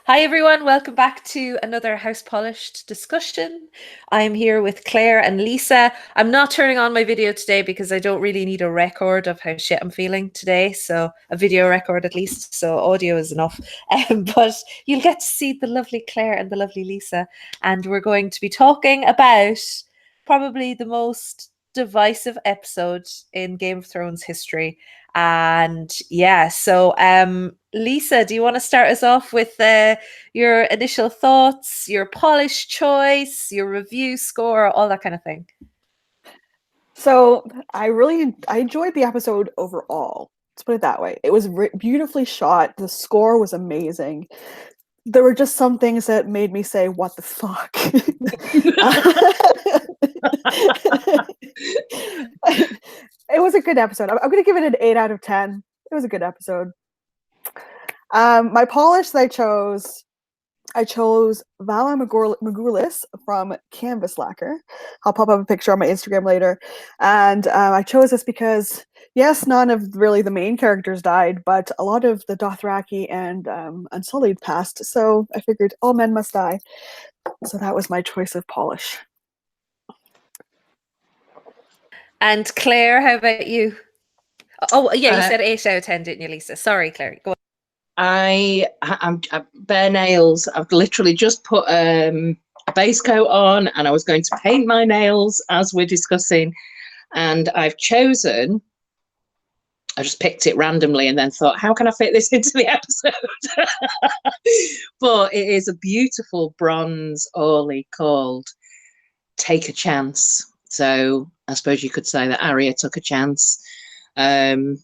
Hi everyone, welcome back to another House Polished discussion. I'm here with Claire and Lisa. I'm not turning on my video today because I don't really need a record of how shit I'm feeling today, so a video record at least, so audio is enough. But you'll get to see the lovely Claire and the lovely Lisa, and we're going to be talking about probably the most divisive episode in Game of Thrones history. And yeah, so Lisa, do you want to start us off with your initial thoughts, your polished choice, your review score, all that kind of thing? So I enjoyed the episode overall. Let's put it that way. It was beautifully shot. The score was amazing. There were just some things that made me say, "What the fuck?" It was a good episode. I'm going to give it an 8 out of 10. It was a good episode. My polish that I chose Vala Magoulis from Canvas Lacquer. I'll pop up a picture on my Instagram later. And I chose this because, yes, none of really the main characters died, but a lot of the Dothraki and Unsullied passed. So I figured all men must die. So that was my choice of polish. And Claire, how about you? Oh, yeah, you said 8 out of 10, didn't you, Lisa? Sorry, Claire. Go on. I'm bare nails. I've literally just put a base coat on and I was going to paint my nails as we're discussing. And I just picked it randomly and then thought, how can I fit this into the episode? But it is a beautiful bronze Orly called Take a Chance. So I suppose you could say that Arya took a chance. The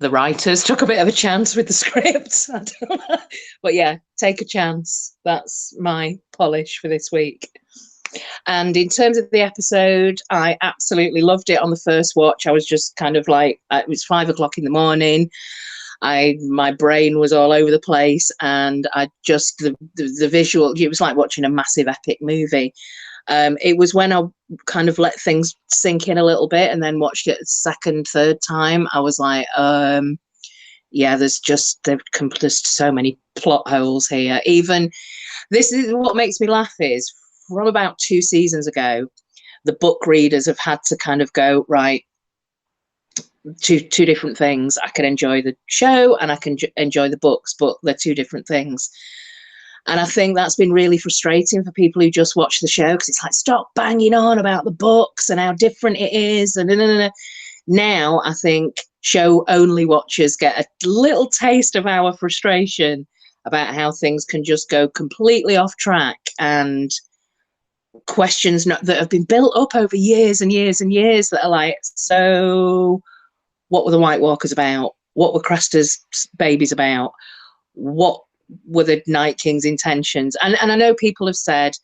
writers took a bit of a chance with the script. I don't know. But yeah, take a chance. That's my polish for this week. And in terms of the episode, I absolutely loved it on the first watch. I was just kind of like, it was 5 o'clock in the morning. My brain was all over the place, and I just the visual. It was like watching a massive epic movie. It was when I kind of let things sink in a little bit and then watched it a second, third time. I was like, yeah, there's just so many plot holes here. Even this is what makes me laugh is from about 2 seasons ago, the book readers have had to kind of go, right, two different things. I can enjoy the show and I can enjoy the books, but they're two different things. And I think that's been really frustrating for people who just watch the show, because it's like, stop banging on about the books and how different it is. And now I think show only watchers get a little taste of our frustration about how things can just go completely off track, and questions that have been built up over years and years and years that are like, so what were the White Walkers about? What were Craster's babies about? What were the Night King's intentions? And I know people have said,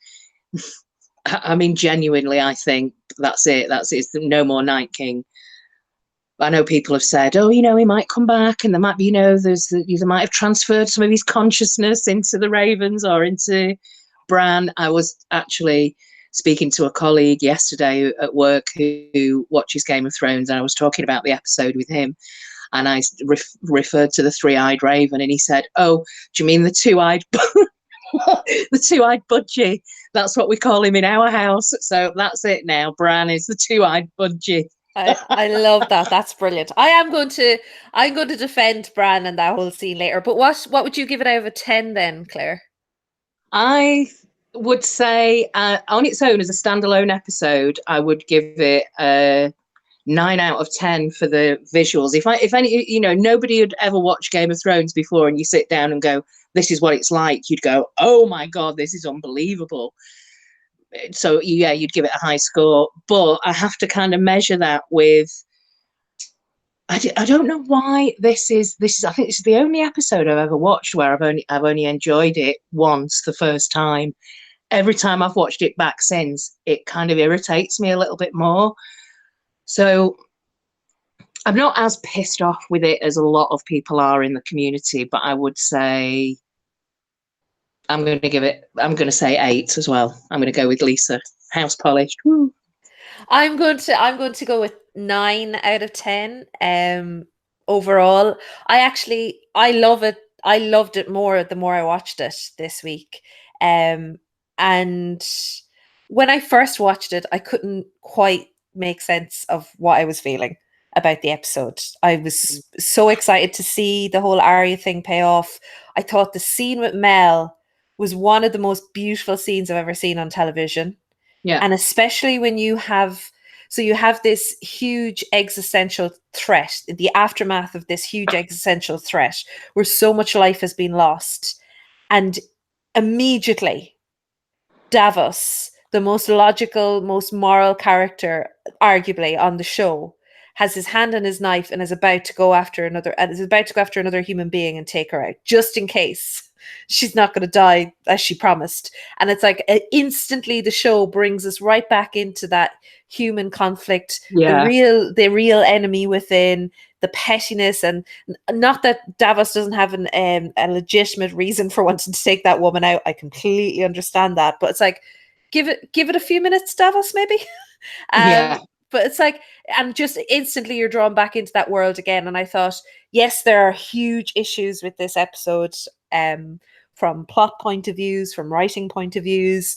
I mean, genuinely, I think that's it. No more Night King. I know people have said, oh, he might come back, and there might be, they might have transferred some of his consciousness into the Ravens or into Bran. I was actually speaking to a colleague yesterday at work who watches Game of Thrones, and I was talking about the episode with him. And I referred to the 3-eyed raven, and he said, oh, do you mean the 2-eyed the 2-eyed budgie? That's what we call him in our house. So that's it now. Bran is the 2-eyed budgie. I love that. That's brilliant. I'm going to defend Bran and that whole scene later. But what would you give it out of a 10 then, Claire? I would say on its own as a standalone episode, I would give it 9 out of 10 for the visuals. If any, nobody had ever watched Game of Thrones before, and you sit down and go, this is what it's like, you'd go, oh my God, this is unbelievable. So yeah, you'd give it a high score. But I have to kind of measure that with, I don't know why this is, I think this is the only episode I've ever watched where I've only enjoyed it once the first time. Every time I've watched it back since, it kind of irritates me a little bit more. So I'm not as pissed off with it as a lot of people are in the community, but I would say I'm going to say 8 as well. I'm going to go with Lisa. House polished. Woo. I'm going to go with 9 out of 10. Overall, I love it. I loved it more the more I watched it this week. And when I first watched it, I couldn't quite make sense of what I was feeling about the episode. I was so excited to see the whole Arya thing pay off. I thought the scene with Mel was one of the most beautiful scenes I've ever seen on television. Yeah. And especially when you have this huge existential threat, the aftermath of this huge existential threat where so much life has been lost. And immediately Davos, the most logical, most moral character, arguably on the show, has his hand on his knife and is about to go after another human being and take her out, just in case she's not going to die as she promised. And it's like instantly the show brings us right back into that human conflict, Yeah. the real enemy within, the pettiness, and not that Davos doesn't have a legitimate reason for wanting to take that woman out. I completely understand that, but it's like, give it a few minutes, Davos, maybe. Yeah. But it's like, and just instantly you're drawn back into that world again. And I thought, yes, there are huge issues with this episode, from plot point of views, from writing point of views,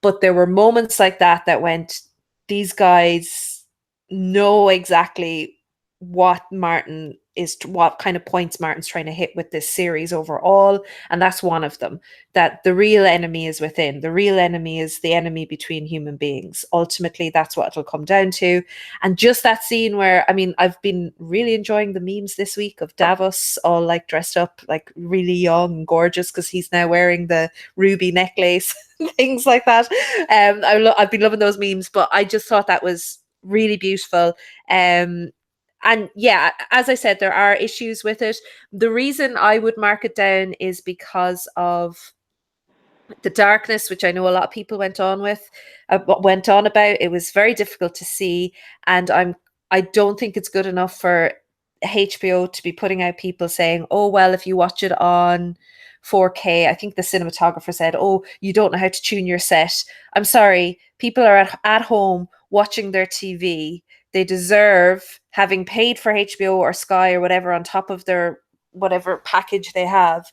but there were moments like that went, these guys know exactly what kind of points Martin's trying to hit with this series overall, and that's one of them. That the real enemy is within. The real enemy is the enemy between human beings. Ultimately, that's what it'll come down to. And just that scene where, I mean, I've been really enjoying the memes this week of Davos all like dressed up like really young and gorgeous because he's now wearing the ruby necklace, things like that. I've been loving those memes, but I just thought that was really beautiful. And yeah, as I said, there are issues with it. The reason I would mark it down is because of the darkness, which I know a lot of people went on about. It was very difficult to see, and I don't think it's good enough for HBO to be putting out people saying, "Oh well, if you watch it on 4K," I think the cinematographer said, "Oh, you don't know how to tune your set." I'm sorry, people are at home watching their TV. They deserve, having paid for HBO or Sky or whatever on top of their whatever package they have,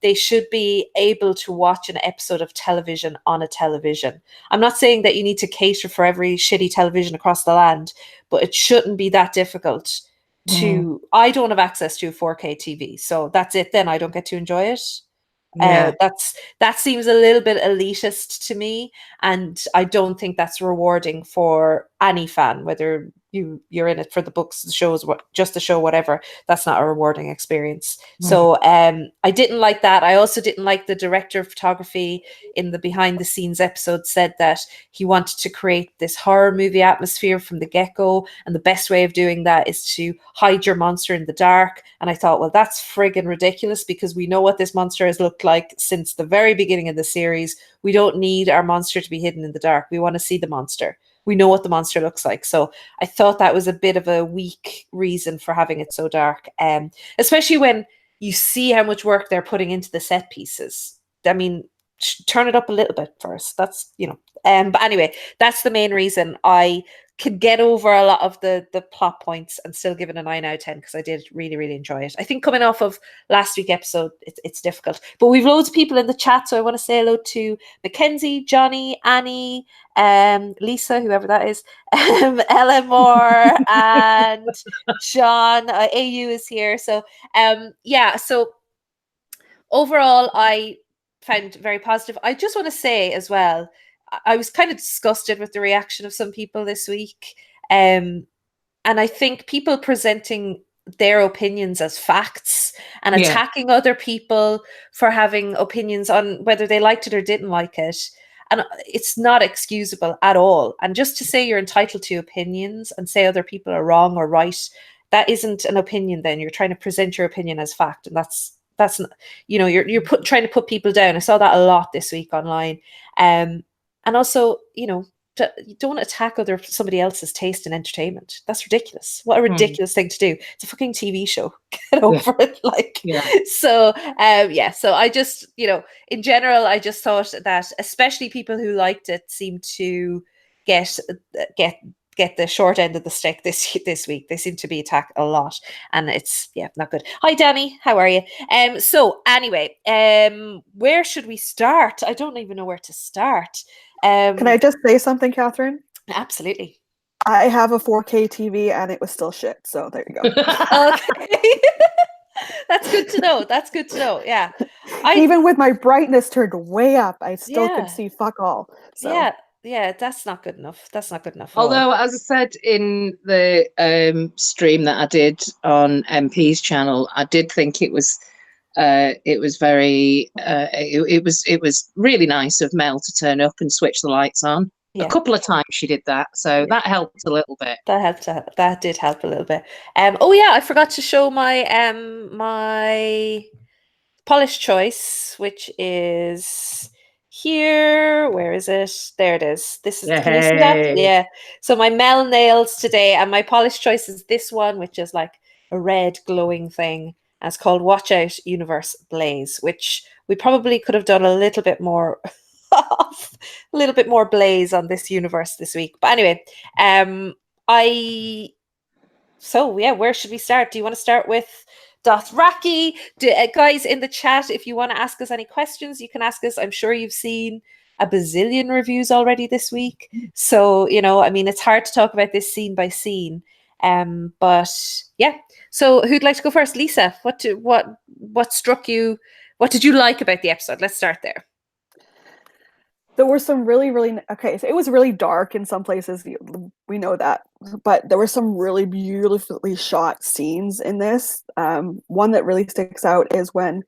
they should be able to watch an episode of television on a television. I'm not saying that you need to cater for every shitty television across the land, but it shouldn't be that difficult to. I don't have access to a 4K TV, so that's it. Then I don't get to enjoy it. Yeah. That seems a little bit elitist to me, and I don't think that's rewarding for any fan, whether you're in it for the books, the shows, just the show, whatever. That's not a rewarding experience. So I didn't like that. I also didn't like the director of photography in the behind the scenes episode said that he wanted to create this horror movie atmosphere from the get-go, and the best way of doing that is to hide your monster in the dark. And I thought, well, that's friggin' ridiculous, because we know what this monster has looked like since the very beginning of the series. We don't need our monster to be hidden in the dark. We want to see the monster. We know what the monster looks like. So I thought that was a bit of a weak reason for having it so dark, especially when you see how much work they're putting into the set pieces. I mean, turn it up a little bit first. That's, but anyway, that's the main reason. I could get over a lot of the plot points and still give it a 9 out of 10, because I did really, really enjoy it. I think coming off of last week's episode, it's difficult. But we've loads of people in the chat, so I want to say hello to Mackenzie, Johnny, Annie, Lisa, whoever that is, Eleanor, and Sean. AU is here. So so overall, I found very positive. I just want to say as well, I was kind of disgusted with the reaction of some people this week. And I think people presenting their opinions as facts and attacking other people for having opinions on whether they liked it or didn't like it. And it's not excusable at all. And just to say you're entitled to opinions and say other people are wrong or right, that isn't an opinion. Then you're trying to present your opinion as fact, and that's you're trying to put people down. I saw that a lot this week online. And also, don't attack somebody else's taste in entertainment. That's ridiculous. What a ridiculous thing to do. It's a fucking TV show. Get over it. So I just, in general, I just thought that especially people who liked it seemed to get get the short end of the stick this week. They seem to be attacked a lot, and it's not good. Hi Danny, how are you? So anyway, where should we start? I don't even know where to start. Can I just say something, Catherine? Absolutely. I have a 4K TV and it was still shit. So there you go. Okay. That's good to know. That's good to know. Yeah. Even with my brightness turned way up, I still could see fuck all. So. Yeah, that's not good enough. That's not good enough. Although, as I said in the stream that I did on MP's channel, I did think it was very it was really nice of Mel to turn up and switch the lights on. A couple of times she did that, so that helped a little bit. That did help a little bit. Oh yeah, I forgot to show my my polish choice, which is here. Where is it? There it is. This is, can you see that? Yeah. So my Mel nails today, and my polish choice is this one, which is like a red glowing thing. And it's called Watch Out Universe Blaze, which we probably could have done a little bit more blaze on this universe this week. But anyway, where should we start? Do you want to start with Dothraki? Guys in the chat, if you want to ask us any questions, you can ask us. I'm sure you've seen a bazillion reviews already this week. So, I mean, it's hard to talk about this scene by scene. But yeah. So who'd like to go first? Lisa, what struck you? What did you like about the episode? Let's start there. There were some really, so it was really dark in some places. We know that, but there were some really beautifully shot scenes in this. One that really sticks out is when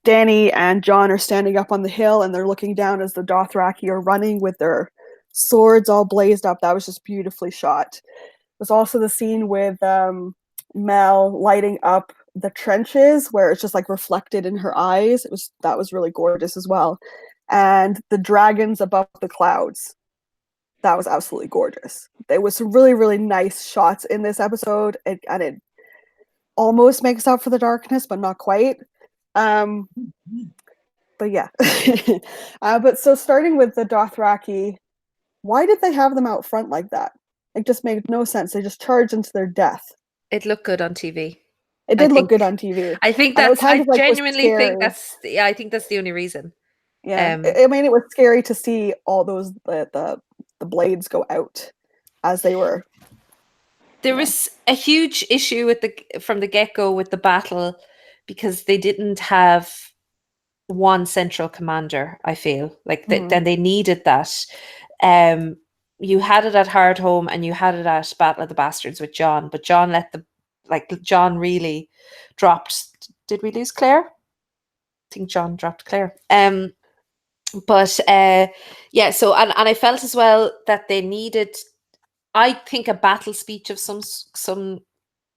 Dany and Jon are standing up on the hill and they're looking down as the Dothraki are running with their swords all blazed up. That was just beautifully shot. There's also the scene with Mel lighting up the trenches where it's just like reflected in her eyes. That was really gorgeous as well. And the dragons above the clouds. That was absolutely gorgeous. There was some really, really nice shots in this episode, and it almost makes up for the darkness, but not quite. But yeah. But so starting with the Dothraki, why did they have them out front like that? It just made no sense. They just charged into their death. It looked good on TV. It did look good on TV. I think that's. I genuinely think that's. Yeah, I think that's the only reason. Yeah, I mean, it was scary to see all those the blades go out as they were. There was a huge issue from the get-go with the battle because they didn't have one central commander. I feel like then they needed that. You had it at Hardhome and you had it at Battle of the Bastards with Jon, but Jon Jon really dropped. Did we lose Claire? I think Jon dropped Claire. But so and I felt as well that they needed, I think, a battle speech of some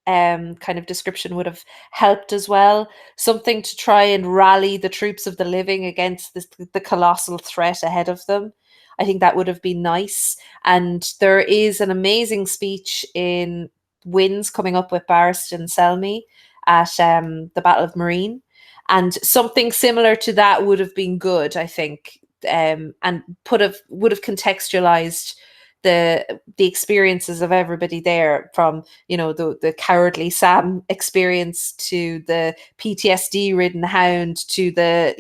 kind of description would have helped as well. Something to try and rally the troops of the living against the colossal threat ahead of them. I think that would have been nice. And there is an amazing speech in Winds coming up with Barristan Selmy at the Battle of Meereen. And something similar to that would have been good, I think, and would have contextualized the experiences of everybody there, from the cowardly Sam experience to the PTSD-ridden Hound to the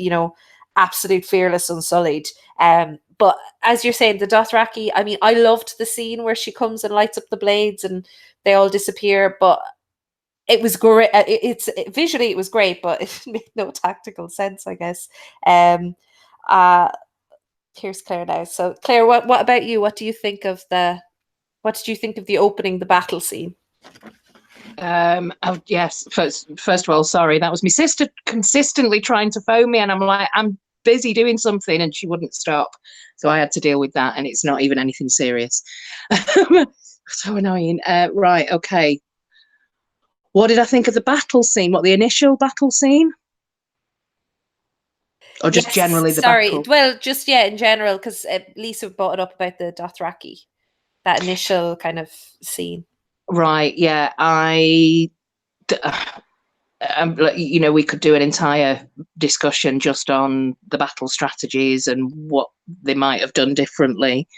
absolute fearless Unsullied. But as you're saying, the Dothraki, I mean, I loved the scene where she comes and lights up the blades and they all disappear, but it was great. Visually it was great, but it made no tactical sense, I guess. Here's Claire now. So Claire, what about you? What did you think of the opening, the battle scene? Oh yes. First of all, sorry, that was my sister consistently trying to phone me, and I'm like, I'm busy doing something, and she wouldn't stop. So I had to deal with that, and it's not even anything serious. So annoying. Right, okay. What did I think of the battle scene? The initial battle scene? Or just generally the battle? Well, just, in general, because Lisa brought it up about the Dothraki, that initial kind of scene. Right, yeah. We could do an entire discussion just on the battle strategies and what they might have done differently.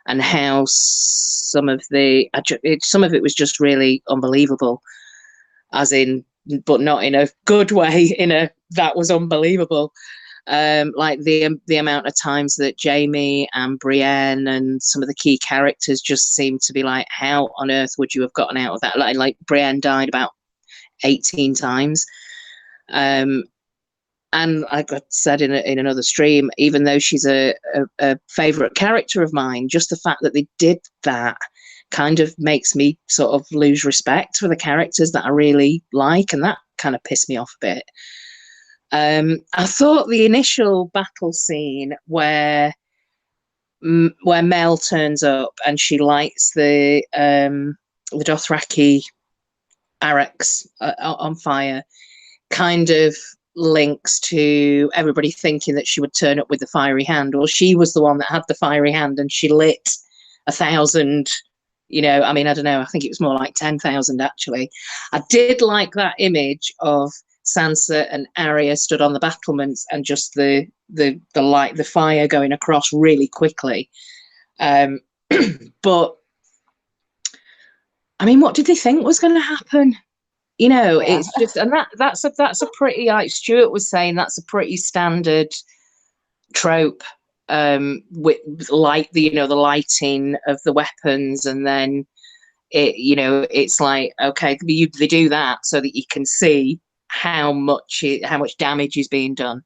and how some of it was just really unbelievable, as in, but not in a good way, that was unbelievable. Like the amount of times that Jamie and Brienne and some of the key characters just seem to be like, how on earth would you have gotten out of that? Like Brienne died about 18 times. And I got said in another stream, even though she's a favourite character of mine, just the fact that they did that kind of makes me sort of lose respect for the characters that I really like, and that kind of pissed me off a bit. I thought the initial battle scene where Mel turns up and she lights the Dothraki barracks on fire kind of links to everybody thinking that she would turn up with the fiery hand. Well, she was the one that had the fiery hand, and she lit 1,000. I mean, I don't know. I think it was more like 10,000 actually. I did like that image of Sansa and Arya stood on the battlements and just the light, the fire going across really quickly. But I mean, what did they think was going to happen? It's just, and that's a pretty, like Stuart was saying, that's a pretty standard trope, with the lighting of the weapons, and then it's like, okay, they do that so that you can see how much damage is being done.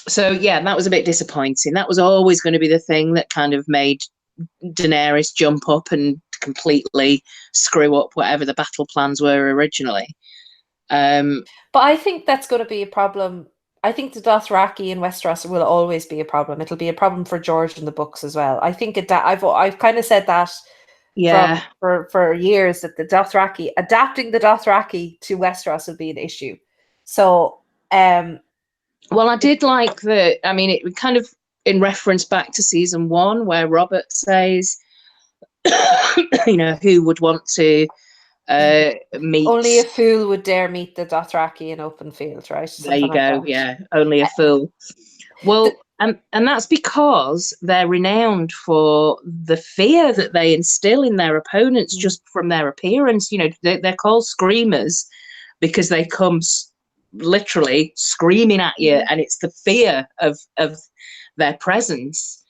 So yeah, that was a bit disappointing. That was always going to be the thing that kind of made Daenerys jump up and completely screw up whatever the battle plans were originally. But I think that's going to be a problem. I think the Dothraki in Westeros will always be a problem. It'll be a problem for George in the books as well. I think I've kind of said that for years, that the Dothraki, adapting the Dothraki to Westeros will be an issue. So well, I did like that. I mean, it kind of in reference back to season 1 where Robert says, who would want to meet. Only a fool would dare meet the Dothraki in open field, right? There you go. Yeah, only a fool. Well, and that's because they're renowned for the fear that they instill in their opponents just from their appearance. They're called screamers because they come literally screaming at you, and it's the fear of their presence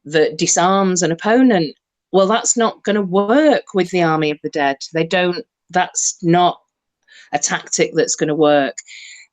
that disarms an opponent. Well, that's not going to work with the Army of the Dead. That's not a tactic that's going to work.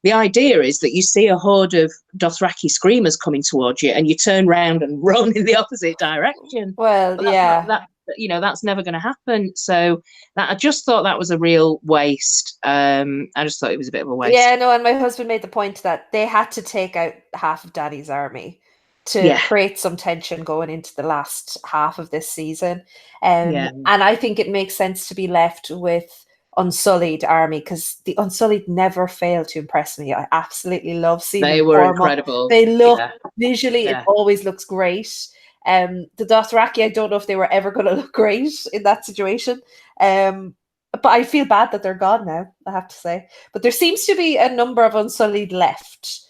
The idea is that you see a horde of Dothraki screamers coming towards you, and you turn around and run in the opposite direction. Well, that's never going to happen. So I just thought that was a real waste. I just thought it was a bit of a waste. Yeah, no, and my husband made the point that they had to take out half of Dany's army to create some tension going into the last half of this season. And I think it makes sense to be left with Unsullied army, because the Unsullied never fail to impress me. I absolutely love seeing them. They were incredible. They look visually, it always looks great. The Dothraki, I don't know if they were ever going to look great in that situation. But I feel bad that they're gone now, I have to say. But there seems to be a number of Unsullied left.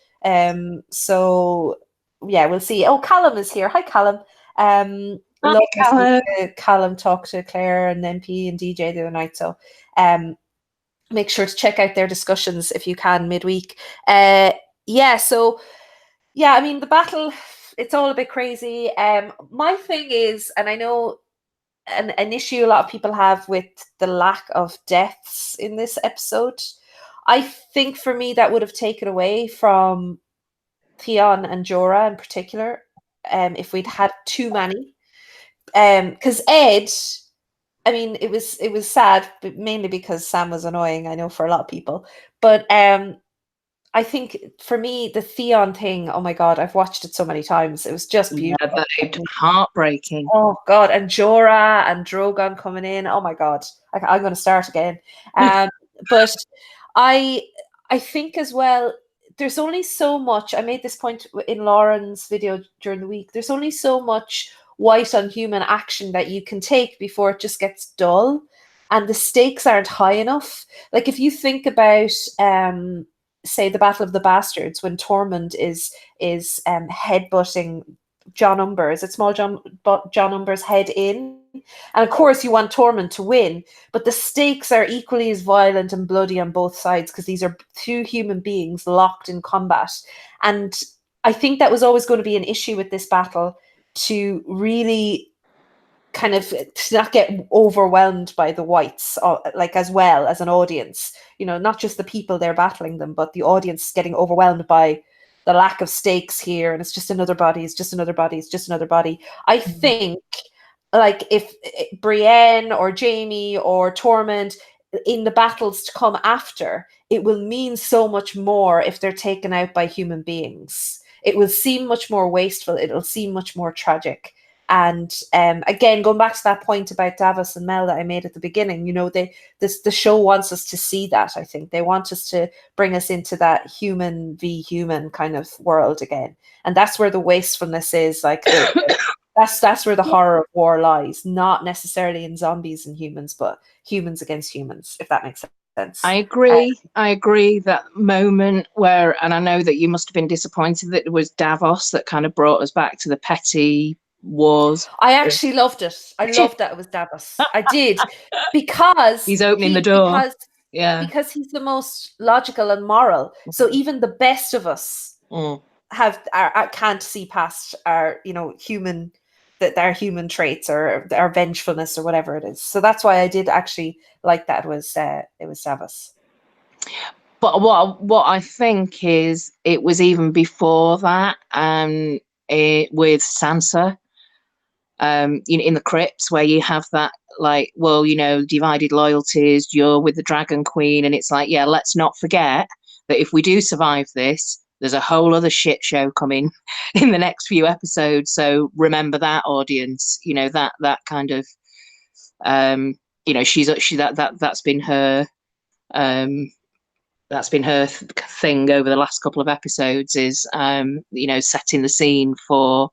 So yeah, we'll see. Oh, Callum is here. Hi, Callum. Love Callum talk to Claire and MP and DJ the other night. So make sure to check out their discussions if you can midweek. I mean, the battle, it's all a bit crazy. My thing is, and I know an issue a lot of people have with the lack of deaths in this episode, I think for me that would have taken away from Theon and Jorah in particular, if we'd had too many. Because Ed, I mean, it was sad, but mainly because Sam was annoying, I know, for a lot of people. But I think for me, the Theon thing, oh my God, I've watched it so many times. It was just beautiful. Yeah, heartbreaking. Oh God, and Jorah and Drogon coming in. Oh my God, I'm going to start again. But I think as well, there's only so much. I made this point in Lauren's video during the week. There's only so much white on human action that you can take before it just gets dull, and the stakes aren't high enough. Like if you think about say the Battle of the Bastards, when Tormund is headbutting John Umber. Is it small John Umber's head in? And of course, you want Tormund to win, but the stakes are equally as violent and bloody on both sides because these are two human beings locked in combat. And I think that was always going to be an issue with this battle, to really kind of to not get overwhelmed by the whites, like as well as an audience. Not just the people they're battling them, but the audience getting overwhelmed by the lack of stakes here, and it's just another body, it's just another body, it's just another body. I think, like, if Brienne or Jaime or Tormund in the battles to come after, it will mean so much more if they're taken out by human beings. It will seem much more wasteful. It'll seem much more tragic. And again, going back to that point about Davos and Mel that I made at the beginning, the show wants us to see that. I think they want us to bring us into that human v human kind of world again, and that's where the wastefulness is. Like that's where the horror of war lies, not necessarily in zombies and humans, but humans against humans. If that makes sense. I agree. I agree that moment where, and I know that you must have been disappointed that it was Davos that kind of brought us back to the petty wars. I actually loved it. I loved that it was Davos. I did, because he's opening the door. Because he's the most logical and moral. So even the best of us can't see past our human our human traits or our vengefulness or whatever it is. So that's why I did actually like that it was Davos. But what I think is it was even before that, with Sansa, in the crypts, where you have that, like, well, divided loyalties, you're with the Dragon Queen, and it's like, yeah, let's not forget that if we do survive this, there's a whole other shit show coming in the next few episodes. So remember that, audience. That kind of, that's been her, thing over the last couple of episodes, is setting the scene for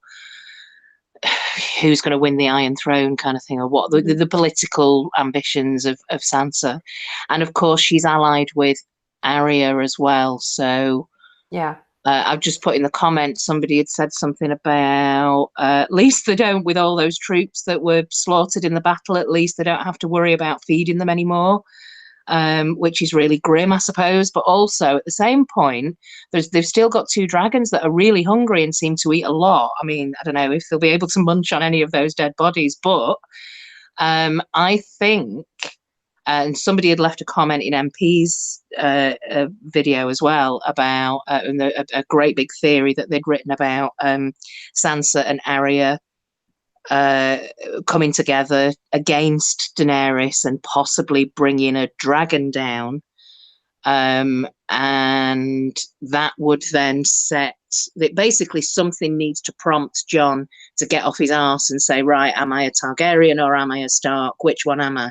who's going to win the Iron Throne kind of thing, or what the political ambitions of Sansa. And of course she's allied with Arya as well, so yeah. I've just put in the comments, somebody had said something about at least they don't, with all those troops that were slaughtered in the battle, at least they don't have to worry about feeding them anymore, which is really grim, I suppose. But also at the same point, they've still got two dragons that are really hungry and seem to eat a lot. I mean, I don't know if they'll be able to munch on any of those dead bodies, but I think, and somebody had left a comment in MP's video as well about a great big theory that they'd written about Sansa and Arya coming together against Daenerys and possibly bringing a dragon down, and that would then set that basically something needs to prompt Jon to get off his arse and say, right, am I a Targaryen or am I a Stark? Which one am I?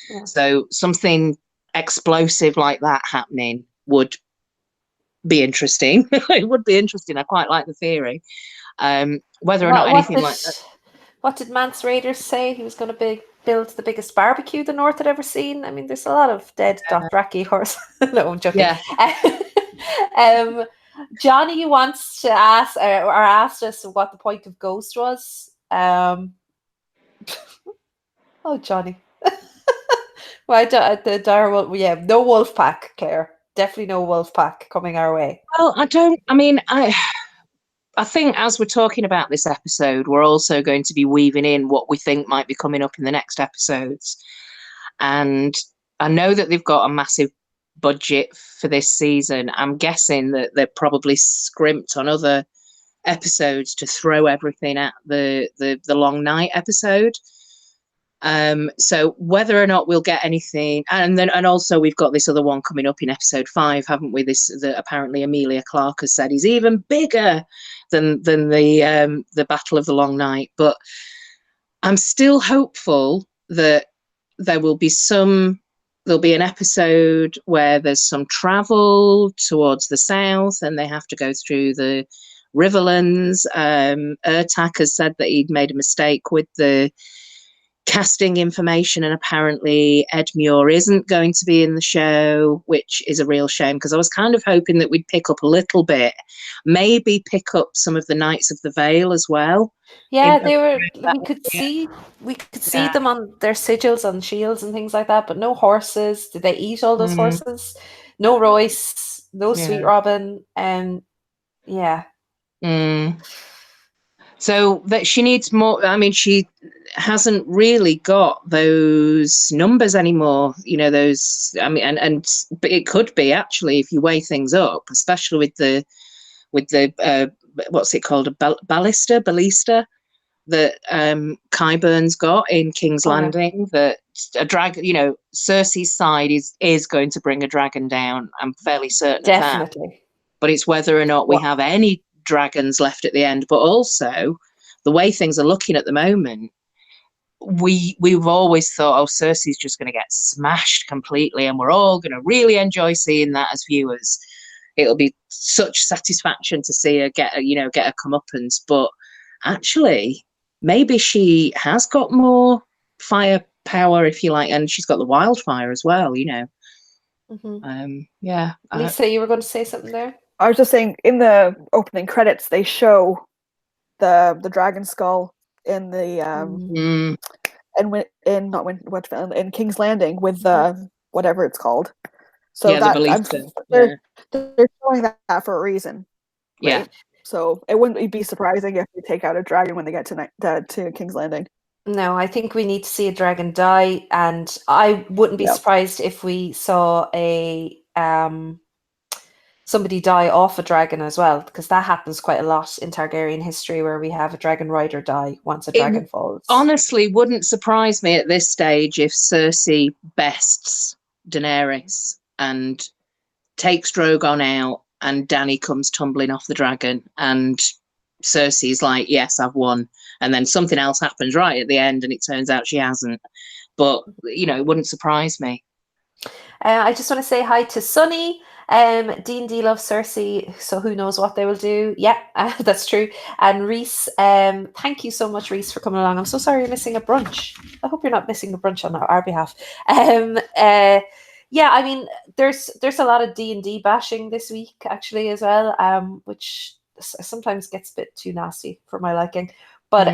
Yeah. So something explosive like that happening would be interesting. It would be interesting. I quite like the theory. Whether or not anything like that. What did Mance Rayder say? He was going to build the biggest barbecue the North had ever seen. I mean, there's a lot of dead Dothraki horse. No, I'm joking. Yeah. Johnny wants to ask, or asked us what the point of Ghost was. Oh, Johnny. Well, no wolf pack, Claire. Definitely no wolf pack coming our way. Well, I think as we're talking about this episode, we're also going to be weaving in what we think might be coming up in the next episodes. And I know that they've got a massive budget for this season. I'm guessing that they're probably scrimped on other episodes to throw everything at the long night episode. So whether or not we'll get anything, and also we've got this other one coming up in episode 5, haven't we? Apparently Emilia Clarke has said is even bigger than the Battle of the Long Night. But I'm still hopeful that there'll be an episode where there's some travel towards the south and they have to go through the Riverlands. Ertak has said that he'd made a mistake with the casting information, and apparently Ed Muir isn't going to be in the show, which is a real shame, because I was kind of hoping that we'd pick up a little bit, maybe pick up some of the Knights of the Vale as well. Yeah, In- they were. that We could see yeah. them on their sigils on shields and things like that, but no horses. Did they eat all those Mm, horses? No Royce, no Sweet yeah. Robin, and yeah. Mm. So that she needs more. I mean, she hasn't really got those numbers anymore. You know, those. I mean, but it could be actually if you weigh things up, especially with the what's it called, a ballista that Qyburn's got in King's Oh, yeah. Landing. That a dragon. You know, Cersei's side is going to bring a dragon down. I'm fairly certain of that. Definitely. But it's whether or not we have any dragons left at the end. But also, the way things are looking at the moment, we've always thought, oh, Cersei's just going to get smashed completely, and we're all going to really enjoy seeing that as viewers. It'll be such satisfaction to see her get a comeuppance. But actually, maybe she has got more firepower, if you like, and she's got the wildfire as well. You know. Yeah. Lisa, you were going to say something there? I was just saying, in the opening credits, they show the dragon skull in the in King's Landing with the whatever it's called. So yeah, that the ballista. they're showing that for a reason. Right? Yeah. So it wouldn't be surprising if they take out a dragon when they get to King's Landing. No, I think we need to see a dragon die, and I wouldn't be surprised if we saw a somebody die off a dragon as well, because that happens quite a lot in Targaryen history, where we have a dragon rider die once a dragon falls. Honestly, wouldn't surprise me at this stage if Cersei bests Daenerys and takes Drogon out, and Dany comes tumbling off the dragon, and Cersei's like, yes, I've won. And then something else happens right at the end, and it turns out she hasn't. But, you know, it wouldn't surprise me. I just want to say hi to Sunny. D&D loves Cersei, so who knows what they will do. Yeah, that's true. And Reese, thank you so much, Reese, for coming along. I'm so sorry you're missing a brunch. I hope you're not missing a brunch on our behalf. Yeah, I mean, there's a lot of D&D bashing this week, actually, as well, which sometimes gets a bit too nasty for my liking. But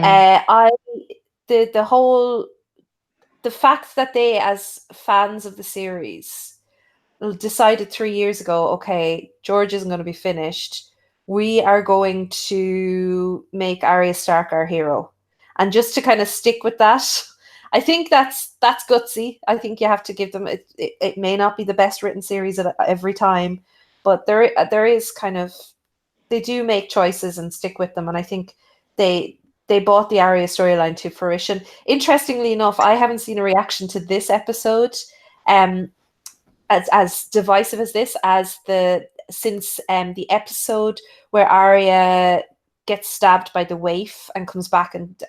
the fact that they, as fans of the series, decided 3 years ago, okay, George isn't going to be finished. We are going to make Arya Stark our hero. And just to kind of stick with that, I think that's gutsy. I think you have to give them, it may not be the best written series at every time, but there is kind of, they do make choices and stick with them. And I think they brought the Arya storyline to fruition. Interestingly enough, I haven't seen a reaction to this episode as divisive as this, since the episode where Arya gets stabbed by the waif and comes back and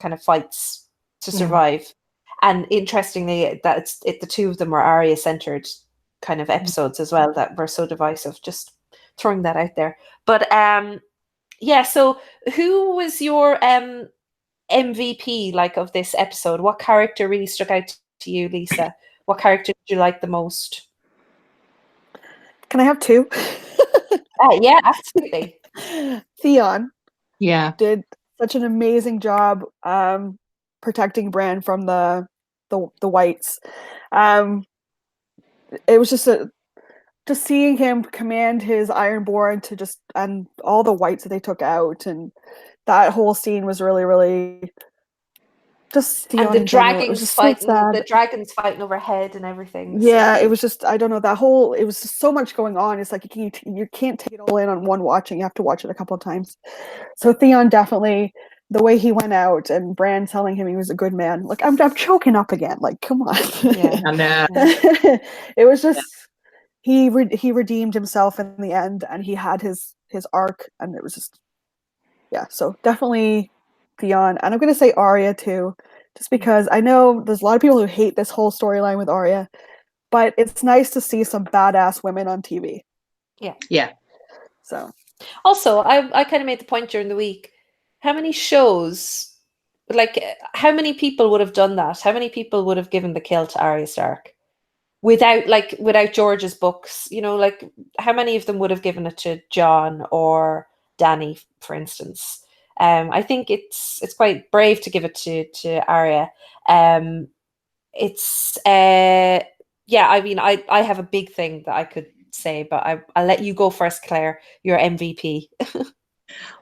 kind of fights to survive. And interestingly, the two of them were Arya-centered kind of episodes as well that were so divisive. Just throwing that out there. But yeah, so who was your MVP of this episode? What character really stuck out to you, Lisa? What character did you like the most? Can I have two? Yeah, absolutely. Theon. Yeah. Did such an amazing job protecting Bran from the Whites. It was just seeing him command his Ironborn and all the Whites that they took out, and that whole scene was really, really just Theon. And the dragons fighting, overhead and everything. Yeah, so. It was just, I don't know, it was just so much going on. It's like you can't take it all in on one watching. You have to watch it a couple of times. So Theon, definitely, the way he went out and Bran telling him he was a good man. Like, I'm choking up again. Like, come on. Yeah. I know. It was just, he redeemed himself in the end, and he had his arc, and it was just, yeah. So definitely Theon, and I'm going to say Arya too, just because I know there's a lot of people who hate this whole storyline with Arya, but it's nice to see some badass women on TV. Yeah. Yeah. So also, I kind of made the point during the week, how many shows like, how many people would have done that? How many people would have given the kill to Arya Stark without George's books? You know, like, how many of them would have given it to John or Danny, for instance? I think it's quite brave to give it to Arya. It's yeah, I mean, I have a big thing that I could say, but I'll let you go first, Claire. Your MVP.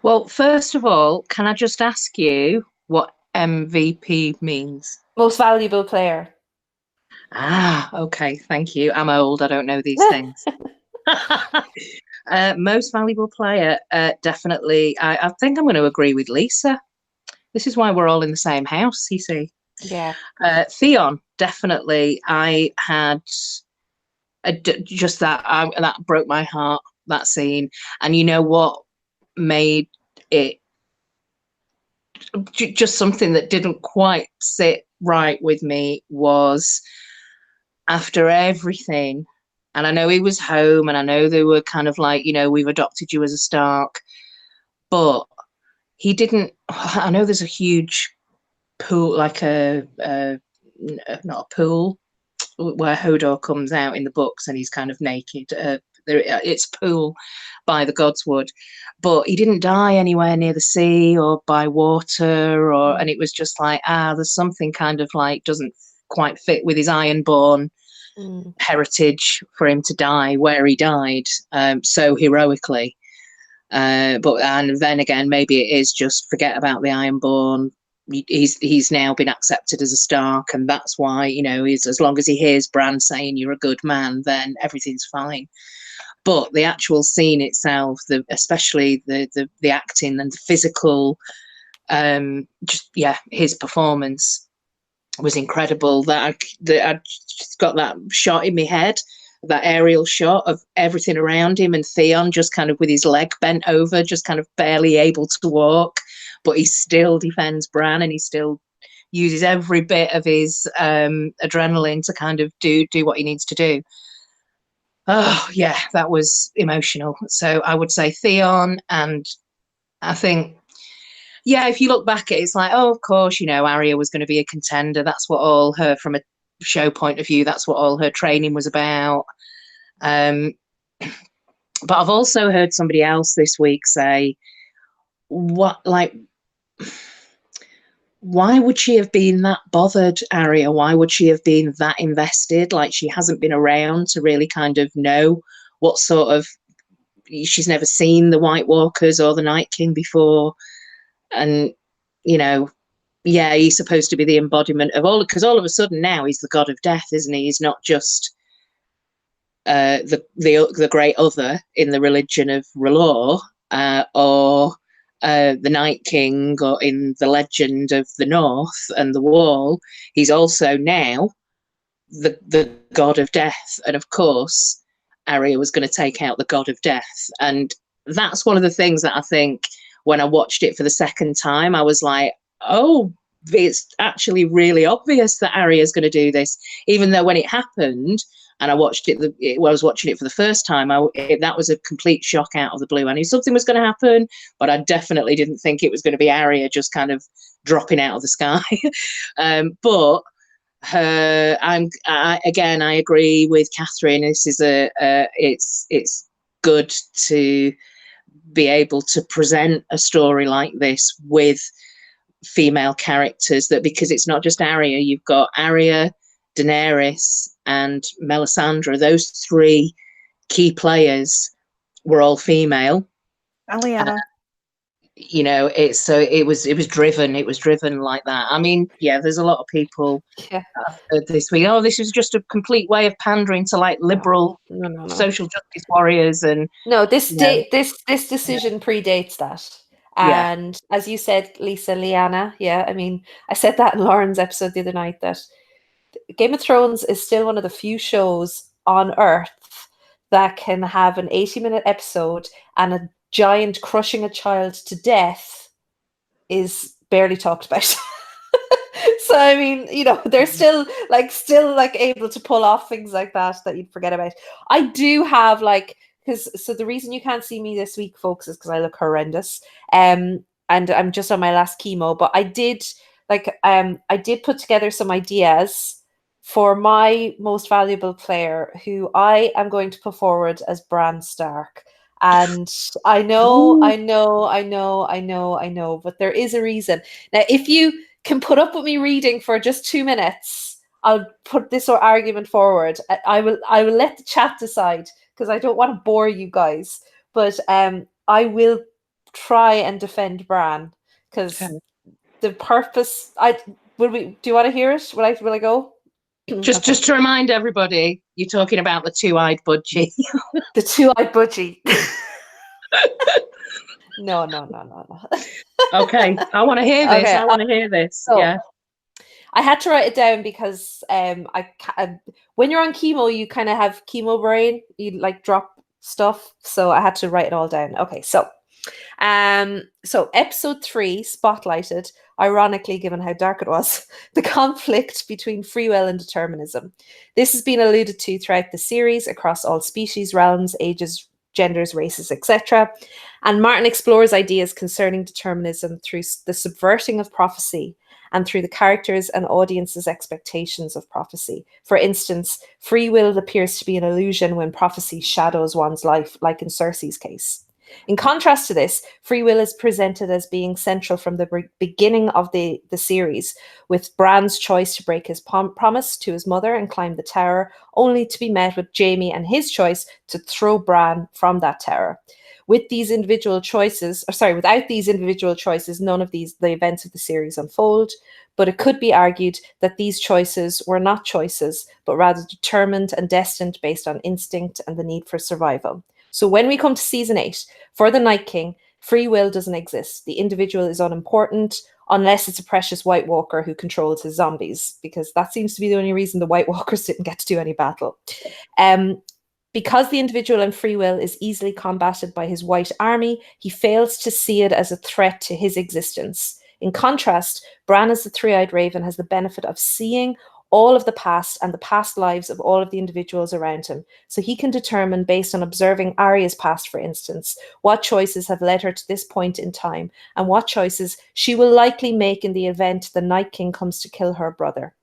Well, first of all, can I just ask you what MVP means? Most valuable player. Ah, okay, thank you. I'm old, I don't know these things. Most valuable player, definitely. I think I'm going to agree with Lisa. This is why we're all in the same house, you see. Yeah. Theon, definitely. I had just that, that broke my heart, that scene. And you know what made it just something that didn't quite sit right with me was after everything. And I know he was home, and I know they were kind of like, you know, we've adopted you as a Stark, but he didn't. I know there's a huge pool, like not a pool, where Hodor comes out in the books and he's kind of naked. It's pool by the Godswood, but he didn't die anywhere near the sea or by water, and it was just like, there's something kind of like doesn't quite fit with his Ironborn heritage for him to die where he died so heroically. But and then again, maybe it is just forget about the Ironborn. He's now been accepted as a Stark, and that's why, you know, he's, as long as he hears Bran saying you're a good man, then everything's fine. But the actual scene itself, especially the acting and the physical, his performance was incredible. That I just got that shot in my head, that aerial shot of everything around him, and Theon just kind of with his leg bent over, just kind of barely able to walk, but he still defends Bran, and he still uses every bit of his adrenaline to kind of do what he needs to do. Oh yeah, that was emotional. So I would say Theon, and I think, yeah, if you look back at it, it's like, oh, of course, you know, Arya was going to be a contender. That's what all her, from a show point of view, that's what all her training was about. But I've also heard somebody else this week say, why would she have been that bothered, Arya? Why would she have been that invested? Like, she hasn't been around to really kind of know what sort of, she's never seen the White Walkers or the Night King before. And, you know, yeah, he's supposed to be the embodiment of all, because all of a sudden now he's the god of death, isn't he? He's not just the great other in the religion of R'hllor, or the Night King, or in the legend of the North and the Wall. He's also now the god of death. And of course, Arya was going to take out the god of death. And that's one of the things that I think, when I watched it for the second time, I was like, oh, it's actually really obvious that Arya is going to do this. Even though when it happened, and I watched it, I was watching it for the first time, that was a complete shock out of the blue. I knew something was going to happen, but I definitely didn't think it was going to be Arya just kind of dropping out of the sky. But I agree with Catherine. This is it's good to be able to present a story like this with female characters, that because it's not just Arya, you've got Arya, Daenerys, and Melisandre. Those three key players were all female. Lyanna. You know, it was driven like that. I mean, yeah, there's a lot of people this week, oh, this is just a complete way of pandering to like liberal no. social justice warriors. And no, this decision predates that. And as you said, Lisa, Lyanna, I mean, I said that in Lauren's episode the other night, that Game of Thrones is still one of the few shows on Earth that can have an 80-minute episode and a giant crushing a child to death is barely talked about. So I mean, you know, they're still able to pull off things like that you'd forget about. I do have so the reason you can't see me this week, folks, is because I look horrendous. And I'm just on my last chemo, but I did like I did put together some ideas for my most valuable player, who I am going to put forward as Bran Stark. And I know, but there is a reason. Now, if you can put up with me reading for just 2 minutes, I'll put this argument forward. I will let the chat decide, because I don't want to bore you guys. But I will try and defend Bran, because the purpose. Do you want to hear it? Will I go? Just to remind everybody, you're talking about the two-eyed budgie. The two-eyed budgie. No. Okay, I want to hear this. Okay, I want to hear this. so, yeah. I had to write it down because when you're on chemo, you kind of have chemo brain. You like drop stuff, so I had to write it all down. Okay, so episode 3 spotlighted, ironically, given how dark it was, the conflict between free will and determinism. This has been alluded to throughout the series across all species, realms, ages, genders, races, etc. And Martin explores ideas concerning determinism through the subverting of prophecy and through the characters' and audiences' expectations of prophecy. For instance, free will appears to be an illusion when prophecy shadows one's life, like in Cersei's case. In contrast to this, free will is presented as being central from the beginning of the series, with Bran's choice to break his promise to his mother and climb the tower, only to be met with Jaime and his choice to throw Bran from that tower. Without these individual choices, none of the events of the series unfold. But it could be argued that these choices were not choices, but rather determined and destined based on instinct and the need for survival. So when we come to season 8, for the Night King, free will doesn't exist. The individual is unimportant unless it's a precious White Walker who controls his zombies, because that seems to be the only reason the White Walkers didn't get to do any battle. Because the individual and free will is easily combated by his white army, he fails to see it as a threat to his existence. In contrast, Bran as the three-eyed raven has the benefit of seeing all of the past and the past lives of all of the individuals around him. So he can determine, based on observing Arya's past, for instance, what choices have led her to this point in time and what choices she will likely make in the event the Night King comes to kill her brother.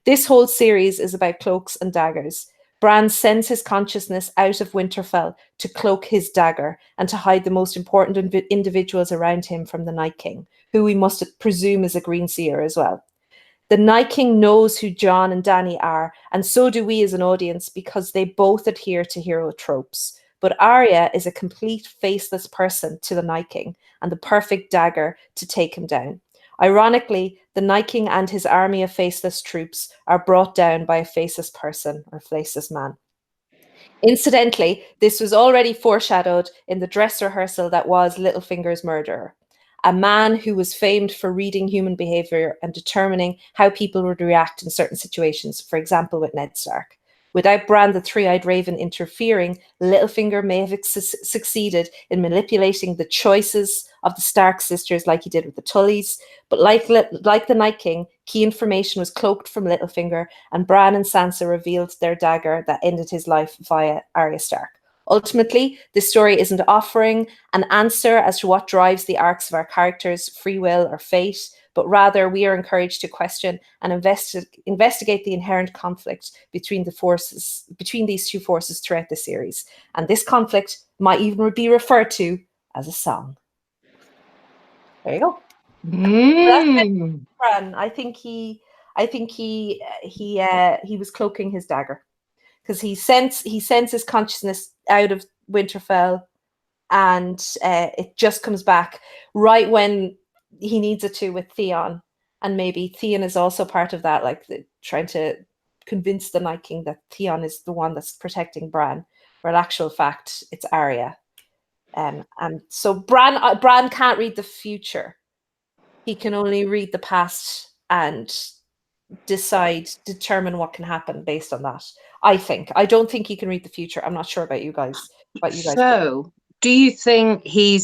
This whole series is about cloaks and daggers. Bran sends his consciousness out of Winterfell to cloak his dagger and to hide the most important individuals around him from the Night King, who we must presume is a Green Seer as well. The Night King knows who Jon and Dany are, and so do we as an audience, because they both adhere to hero tropes. But Arya is a complete faceless person to the Night King, and the perfect dagger to take him down. Ironically, the Night King and his army of faceless troops are brought down by a faceless person or faceless man. Incidentally, this was already foreshadowed in the dress rehearsal that was Littlefinger's murderer. A man who was famed for reading human behavior and determining how people would react in certain situations, for example, with Ned Stark. Without Bran the three-eyed raven interfering, Littlefinger may have succeeded in manipulating the choices of the Stark sisters like he did with the Tullys. But like the Night King, key information was cloaked from Littlefinger, and Bran and Sansa revealed their dagger that ended his life via Arya Stark. Ultimately, this story isn't offering an answer as to what drives the arcs of our characters, free will or fate, but rather we are encouraged to question and investigate the inherent conflict between these two forces throughout the series. And this conflict might even be referred to as a song. There you go. Bran, I think he was cloaking his dagger, because he sends his consciousness out of Winterfell, and it just comes back right when he needs it to with Theon. And maybe Theon is also part of that, like trying to convince the Night King that Theon is the one that's protecting Bran, where in actual fact it's Arya. And so Bran can't read the future. He can only read the past and determine what can happen based on that. I don't think he can read the future. I'm not sure about you guys. So, do you think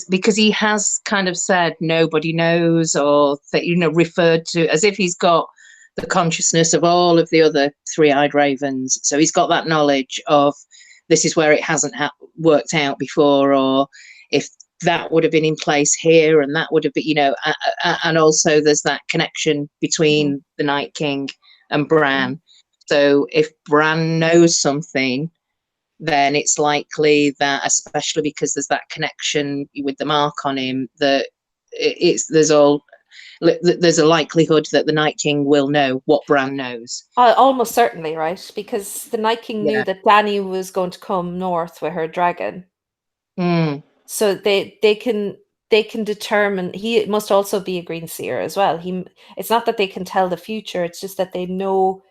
because he has kind of said nobody knows, or that, referred to as if he's got the consciousness of all of the other three-eyed ravens, so he's got that knowledge of this is where it hasn't worked out before, or if that would have been in place here, and that would have been, you know, and also there's that connection between the Night King and Bran. So if Bran knows something, then it's likely that, especially because there's that connection with the mark on him, that there's a likelihood that the Night King will know what Bran knows. Almost certainly, right? Because the Night King knew Yeah. that Dany was going to come north with her dragon. So they can determine. He must also be a green seer as well. It's not that they can tell the future, it's just that they know,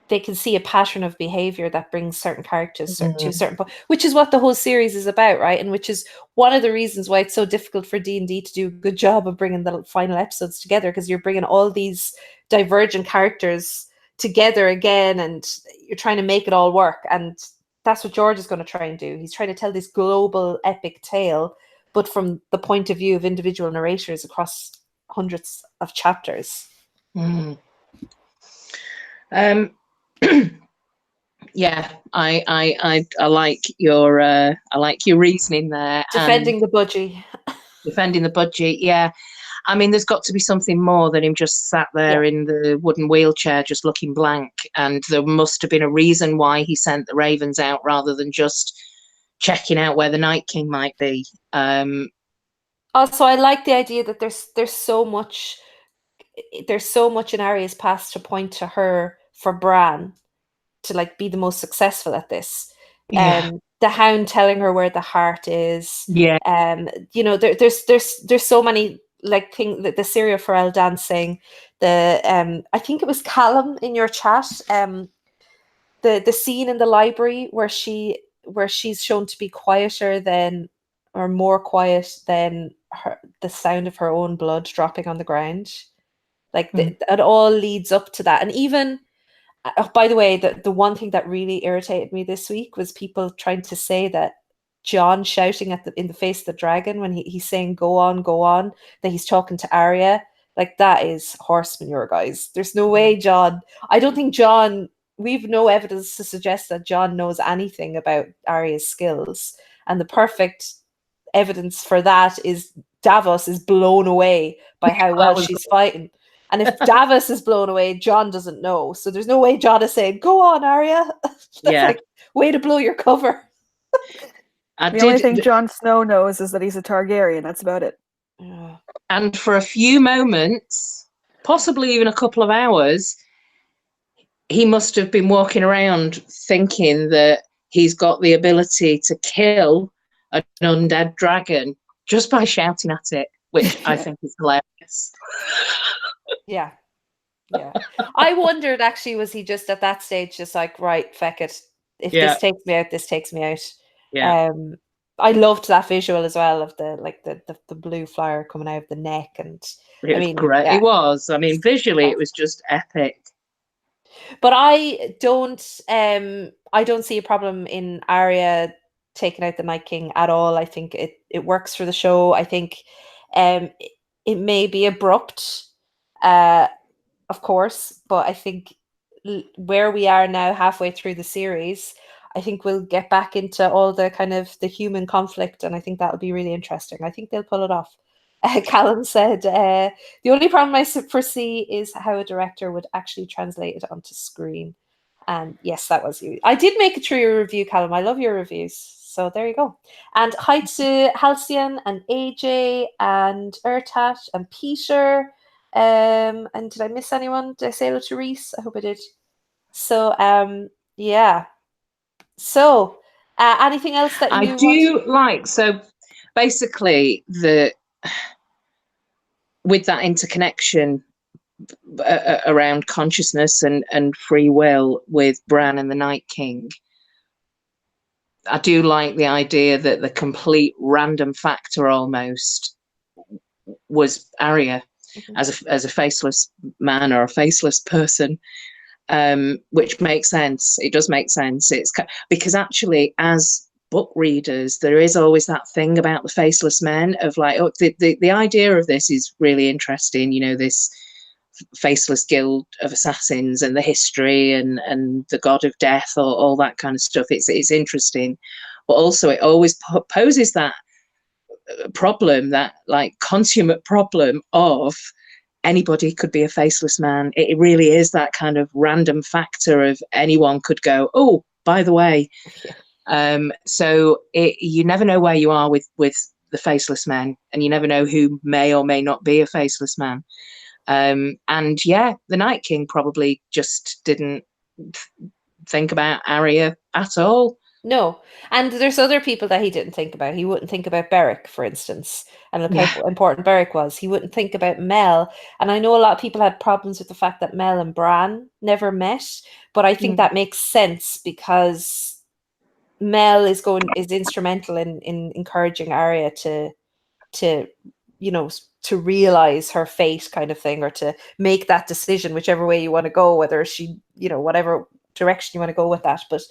they can see a pattern of behavior that brings certain characters to a certain point, which is what the whole series is about, right? And which is one of the reasons why it's so difficult for D&D to do a good job of bringing the final episodes together, because you're bringing all these divergent characters together again, and you're trying to make it all work. And that's what George is going to try and do. He's trying to tell this global epic tale, but from the point of view of individual narrators across hundreds of chapters. Yeah, I like your reasoning there. Defending the budgie. Defending the budget, yeah. I mean, there's got to be something more than him just sat there in the wooden wheelchair just looking blank. And there must have been a reason why he sent the ravens out rather than just checking out where the Night King might be. Also, I like the idea that there's so much in Arya's past to point to her for Bran to like be the most successful at this. The Hound telling her where the heart is. Yeah. You know, there's so many like things, the Syria Pharrell dancing, I think it was Callum in your chat, the scene in the library where she's shown to be quieter than, or more quiet than the sound of her own blood dropping on the ground. Like it all leads up to that. And even, by the way, the one thing that really irritated me this week was people trying to say that Jon shouting in the face of the dragon when he's saying go on, that he's talking to Arya. Like, that is horse manure, guys. There's no way Jon, I don't think Jon, we've no evidence to suggest that Jon knows anything about Arya's skills. And the perfect evidence for that is Davos is blown away by how well she's fighting. And if Davos is blown away, Jon doesn't know. So there's no way Jon is saying, go on, Arya. That's like, way to blow your cover. The only thing Jon Snow knows is that he's a Targaryen. That's about it. And for a few moments, possibly even a couple of hours, he must have been walking around thinking that he's got the ability to kill an undead dragon just by shouting at it, which I think is hilarious. Yeah. I wondered, actually, was he just at that stage just like, right, feck it. If this takes me out, this takes me out. Yeah. I loved that visual as well of the blue flyer coming out of the neck, and it was great. Yeah. It was. I mean, visually, it was just epic. But I don't see a problem in Arya taking out the Night King at all. I think it works for the show. I think it may be abrupt, of course, but I think where we are now, halfway through the series, I think we'll get back into all the kind of the human conflict, and I think that'll be really interesting. I think they'll pull it off. Callum said, the only problem I foresee is how a director would actually translate it onto screen. And yes, that was you. I did make a true review, Callum. I love your reviews. So there you go. And hi to Halcyon and AJ and Ertat and Peter. And did I miss anyone? Did I say hello to Reese? I hope I did. So, yeah. So, anything else that you do like? So, basically, with that interconnection around consciousness and free will with Bran and the Night King, I do like the idea that the complete random factor almost was Arya as a faceless man or a faceless person. Which makes sense. It does make sense. It's because actually, as book readers, there is always that thing about the faceless men of like, oh, the idea of this is really interesting. You know, this faceless guild of assassins and the history and the god of death, or all that kind of stuff. It's interesting, but also it always poses that problem, that like consummate problem of anybody could be a faceless man. It really is that kind of random factor of anyone could go, oh, by the way. So you never know where you are with the faceless men, and you never know who may or may not be a faceless man. And yeah, the Night King probably just didn't think about Arya at all. No. And there's other people that he didn't think about. He wouldn't think about Beric, for instance, and look how important Beric was. He wouldn't think about Mel. And I know a lot of people had problems with the fact that Mel and Bran never met, but I think that makes sense because Mel is instrumental in encouraging Arya to to realize her fate, kind of thing, or to make that decision, whichever way you want to go, whether she, whatever direction you want to go with that. But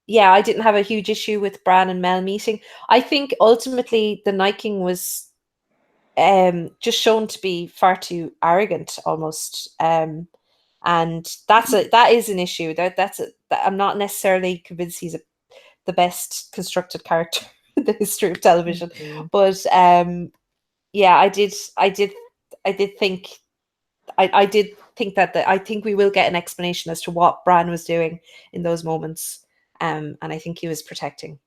yeah, I didn't have a huge issue with Bran and Mel meeting. I think ultimately the Night King was just shown to be far too arrogant, almost. And that is an issue. I'm not necessarily convinced he's the best constructed character in the history of television. But yeah, I did think that I think we will get an explanation as to what Bran was doing in those moments. And I think he was protecting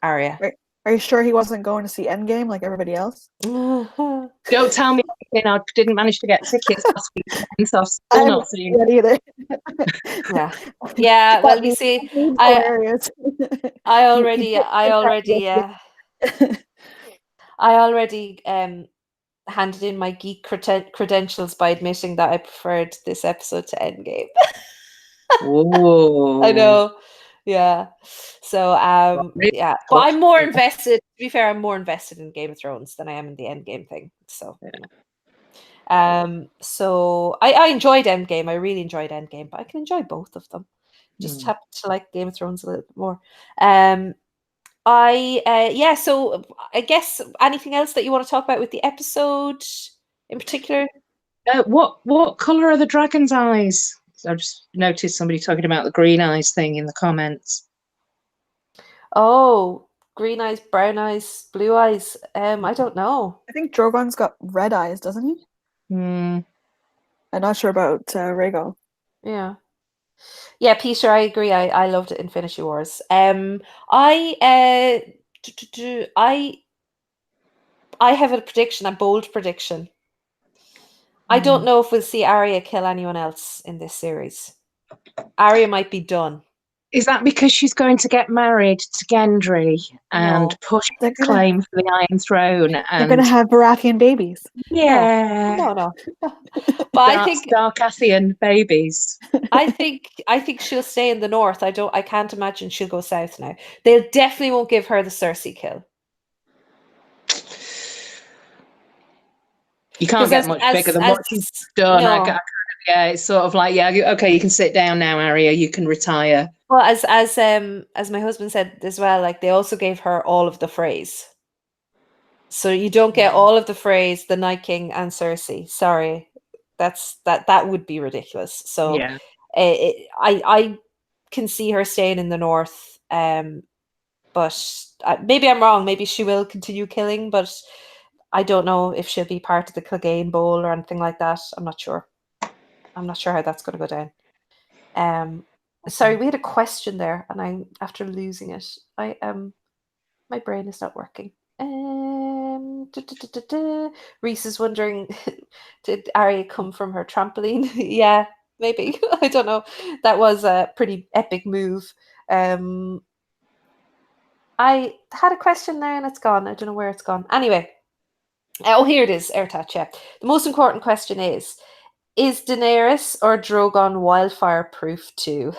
Arya. Are you sure he wasn't going to see Endgame like everybody else? Don't tell me I didn't manage to get tickets last weekend, so I've still not seen it either. Yeah. Well, you see, I already handed in my geek credentials by admitting that I preferred this episode to Endgame. Whoa. I know. Yeah. So yeah. But I'm more invested, to be fair, I'm more invested in Game of Thrones than I am in the Endgame thing. So so I enjoyed Endgame. I really enjoyed Endgame, but I can enjoy both of them. Just happen to like Game of Thrones a little bit more. So I guess anything else that you want to talk about with the episode in particular? What colour are the dragon's eyes? I just noticed somebody talking about the green eyes thing in the comments. Oh, green eyes, brown eyes, blue eyes. I don't know. I think Drogon's got red eyes, doesn't he? I'm not sure about Rhaegal. Yeah, Peter, I agree. I loved it, Infinity Wars. I have a prediction, a bold prediction. I don't know if we'll see Arya kill anyone else in this series. Arya might be done. Is that because she's going to get married to Gendry and push the claim for the Iron Throne? And they're going to have Baratheon babies. Yeah. No. But I think Darkathian babies. I think she'll stay in the north. I can't imagine she'll go south now. They definitely won't give her the Cersei kill. You can't get much bigger than what she's done. No. It's sort of like, okay, you can sit down now, Arya. You can retire. Well, as my husband said as well, like they also gave her all of the Freys. So you don't get all of the Freys, the Night King and Cersei. Sorry, that would be ridiculous. So I can see her staying in the north. But maybe I'm wrong. Maybe she will continue killing, but I don't know if she'll be part of the Clegane Bowl or anything like that. I'm not sure. I'm not sure how that's going to go down. Sorry, we had a question there, and after losing it, my brain is not working. Reese is wondering, did Arya come from her trampoline? Yeah, maybe. I don't know. That was a pretty epic move. I had a question there, and it's gone. I don't know where it's gone. Anyway. Oh, here it is, Airtouch, yeah. The most important question is Daenerys or Drogon wildfire proof too?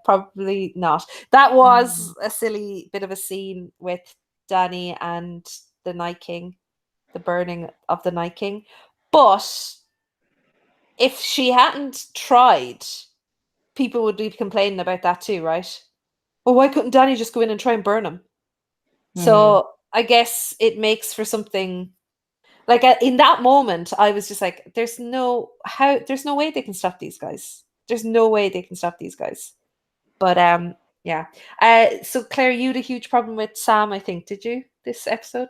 Probably not. That was a silly bit of a scene with Dany and the Night King, the burning of the Night King. But if she hadn't tried, people would be complaining about that too, right? Well, why couldn't Dany just go in and try and burn him? So I guess it makes for something. Like in that moment, I was just like, there's no way they can stop these guys. There's no way they can stop these guys. But Yeah. So Claire, you had a huge problem with Sam, I think, did you, this episode?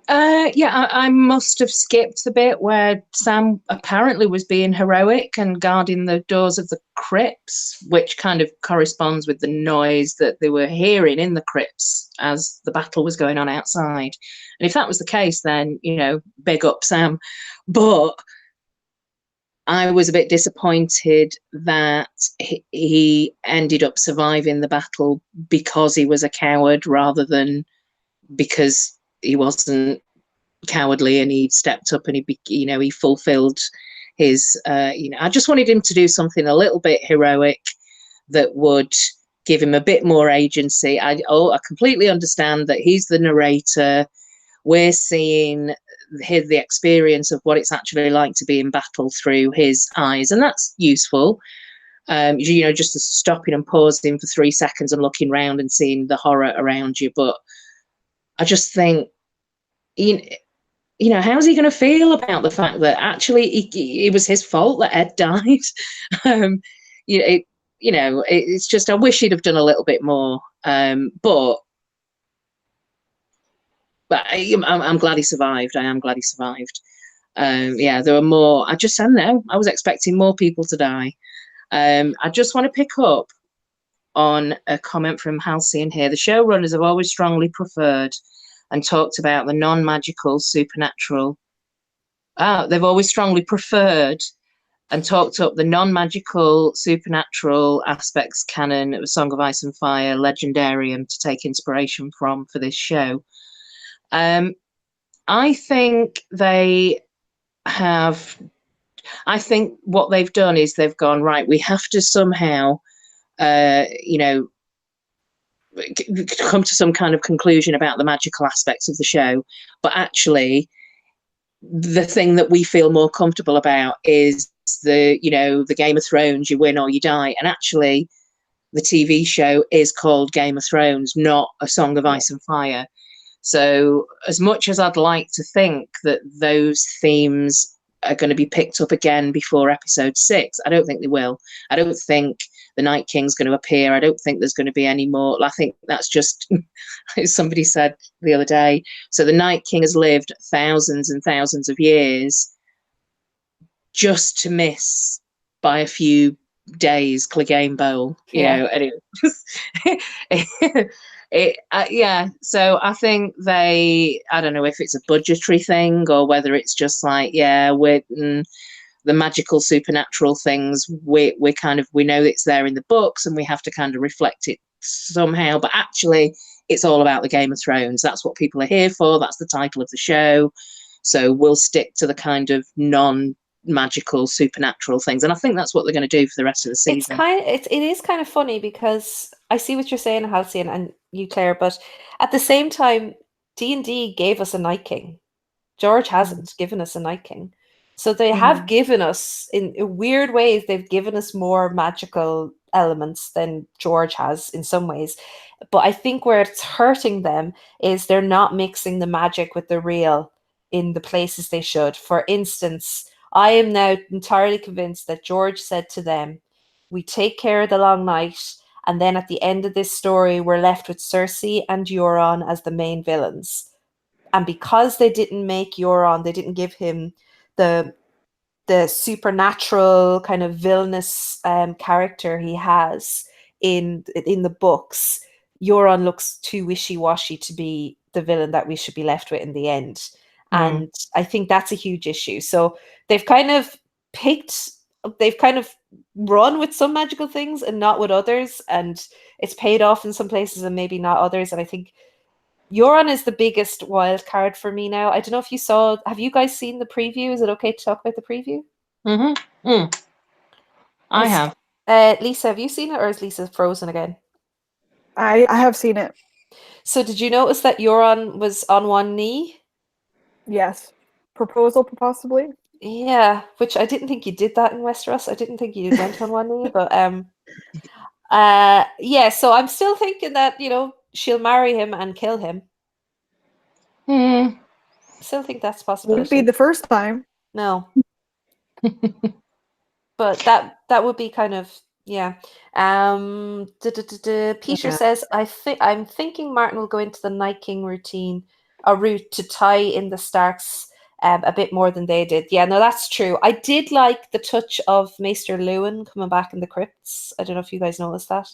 Yeah, I must have skipped the bit where Sam apparently was being heroic and guarding the doors of the crypts, which kind of corresponds with the noise that they were hearing in the crypts as the battle was going on outside. And if that was the case, then, you know, big up Sam. But I was a bit disappointed that he ended up surviving the battle because he was a coward rather than because he wasn't cowardly and he stepped up and he fulfilled his I just wanted him to do something a little bit heroic that would give him a bit more agency. I completely understand that he's the narrator. We're seeing the experience of what it's actually like to be in battle through his eyes, and that's useful. Just stopping and pausing for 3 seconds and looking around and seeing the horror around you. But I just think, how's he going to feel about the fact that actually it was his fault that Ed died? It's just, I wish he'd have done a little bit more. But I'm glad he survived. I am glad he survived. There were more. I was expecting more people to die. I just want to pick up on a comment from Halcyon here. The showrunners have always strongly preferred and talked about the non-magical supernatural. They've always strongly preferred and talked up the non-magical supernatural aspects canon of Song of Ice and Fire, Legendarium, to take inspiration from for this show. I think what they've done is they've gone, right, we have to somehow, come to some kind of conclusion about the magical aspects of the show. But actually, the thing that we feel more comfortable about is the Game of Thrones, you win or you die. And actually, the TV show is called Game of Thrones, not A Song of Ice and Fire. So as much as I'd like to think that those themes are going to be picked up again before episode 6, I don't think they will. I don't think the Night King's going to appear. I don't think there's going to be any more. I think that's just, as somebody said the other day, so the Night King has lived thousands and thousands of years just to miss by a few days Clegane Bowl, and so I think I don't know if it's a budgetary thing or whether it's just like, the magical supernatural things, we know it's there in the books and we have to kind of reflect it somehow, but actually it's all about the Game of Thrones. That's what people are here for. That's the title of the show. So we'll stick to the kind of non-magical supernatural things, and I think that's what they're going to do for the rest of the season. It is kind of funny because I see what you're saying, Halcyon, and you, Claire, but at the same time, D&D gave us a Night King. George hasn't given us a Night King. So they have given us, in weird ways, they've given us more magical elements than George has in some ways. But I think where it's hurting them is they're not mixing the magic with the real in the places they should. For instance, I am now entirely convinced that George said to them, we take care of the long night, and then at the end of this story, we're left with Cersei and Euron as the main villains. And because they didn't make Euron, they didn't give him the supernatural kind of villainous character he has in the books, Euron looks too wishy-washy to be the villain that we should be left with in the end. And I think that's a huge issue. So they've kind of run with some magical things and not with others, and it's paid off in some places and maybe not others. And I think Euron is the biggest wild card for me now. I don't know if have you guys seen the preview? Is it okay to talk about the preview? I have. Lisa, have you seen it, or is Lisa frozen again? I have seen it. So did you notice that Euron was on one knee? Yes. Proposal, possibly? Yeah, which I didn't think you did that in Westeros. I didn't think you went on one knee, but so I'm still thinking that, she'll marry him and kill him. I still think that's possible. Wouldn't be the first time. No. But that would be kind of Yeah. Peter Yeah. says, I'm thinking Martin will go into the Night King routine, a route to tie in the Starks a bit more than they did. Yeah, no, that's true. I did like the touch of Maester Lewin coming back in the crypts. I don't know if you guys noticed that.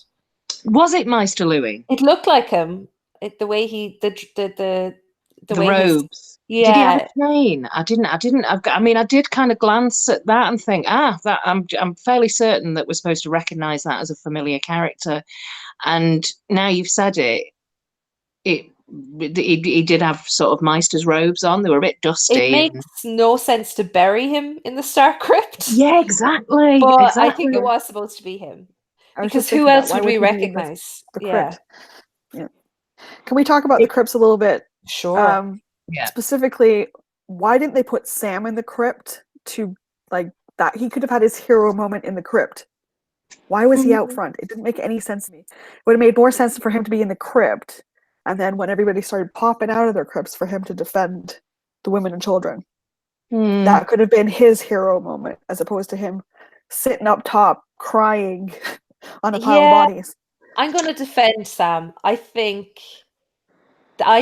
Was it Meister Louis? It looked like him. The way he the The way his robes. Did he have a yeah. chain? I didn't. I mean, I did kind of glance at that and think, that I'm fairly certain that we're supposed to recognise that as a familiar character. And now you've said it, it he did have sort of Meister's robes on. They were a bit It dusty. makes And no sense to bury him in the Stark crypt, yeah, exactly, but I think it exactly. was supposed to be him. I was Because just who thinking that. else Why would would we he be in recognize? the Yeah, crypt? Yeah. Can we talk about the It, crypts a little bit? sure. yeah. Specifically, why didn't they put Sam in the crypt to like that? He could have had his hero moment in the crypt. Why was he out front? It didn't make any sense to me. It would have made more sense for him to be in the crypt, and then when everybody started popping out of their crypts, for him to defend the women and children. Mm, That could have been his hero moment, as opposed to him sitting up top crying on a pile of Yeah, bodies. I'm going to defend Sam. I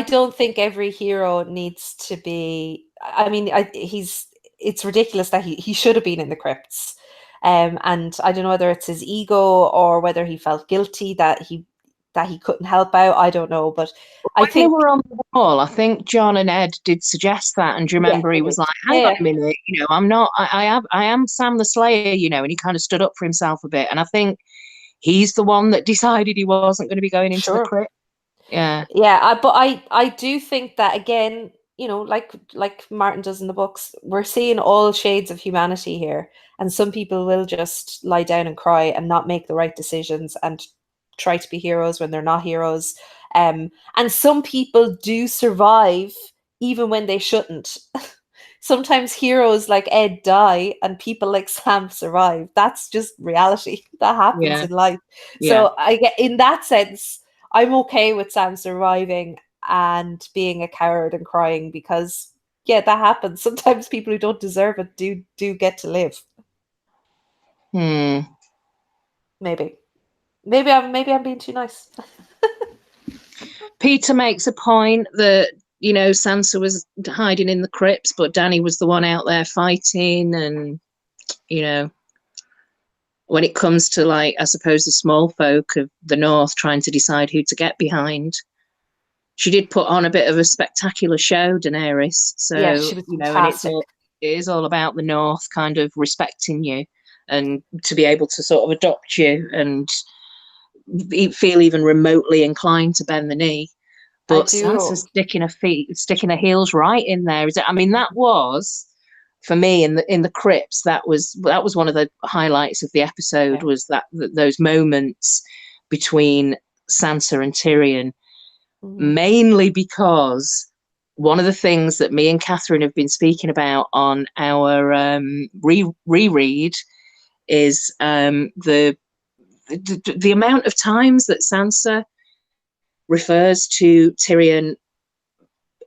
don't think every hero needs to be. I mean, it's ridiculous that he should have been in the crypts. And I don't know whether it's his ego or whether he felt guilty that he couldn't help out. I don't know, but I when they think were on the wall, I think John and Ed did suggest that. And do you yeah, remember they he did. was like, "Hang on Yeah, a minute, I'm not. I am Sam the Slayer, and he kind of stood up for himself a bit. And I think he's the one that decided he wasn't going to be going into the sure. crypt. Yeah, Yeah, but I do think that again, like Martin does in the books, we're seeing all shades of humanity here, and some people will just lie down and cry and not make the right decisions and try to be heroes when they're not heroes. And some people do survive even when they shouldn't. Sometimes heroes like Ed die and people like Sam survive. That's just reality. That happens yeah, in life. yeah. So I get in that sense I'm okay with Sam surviving and being a coward and crying because yeah, that happens. Sometimes people who don't deserve it do get to live. Hmm. Maybe. Maybe I'm being too nice. Peter makes a point that Sansa was hiding in the crypts, but Danny was the one out there fighting, and you know when it comes to, like, I suppose, the small folk of the north trying to decide who to get behind, she did put on a bit of a spectacular show, Daenerys. Yeah, So, she was and fantastic. it is all about the north kind of respecting you and to be able to sort of adopt you and feel even remotely inclined to bend the knee. I But Sansa's do. sticking her heels right in there. Is it? I mean, that was, for me, in the crypts. That was one of the highlights of the episode. Yeah. Was those moments between Sansa and Tyrion, Mhm. mainly because one of the things that me and Catherine have been speaking about on our reread is the amount of times that Sansa refers to Tyrion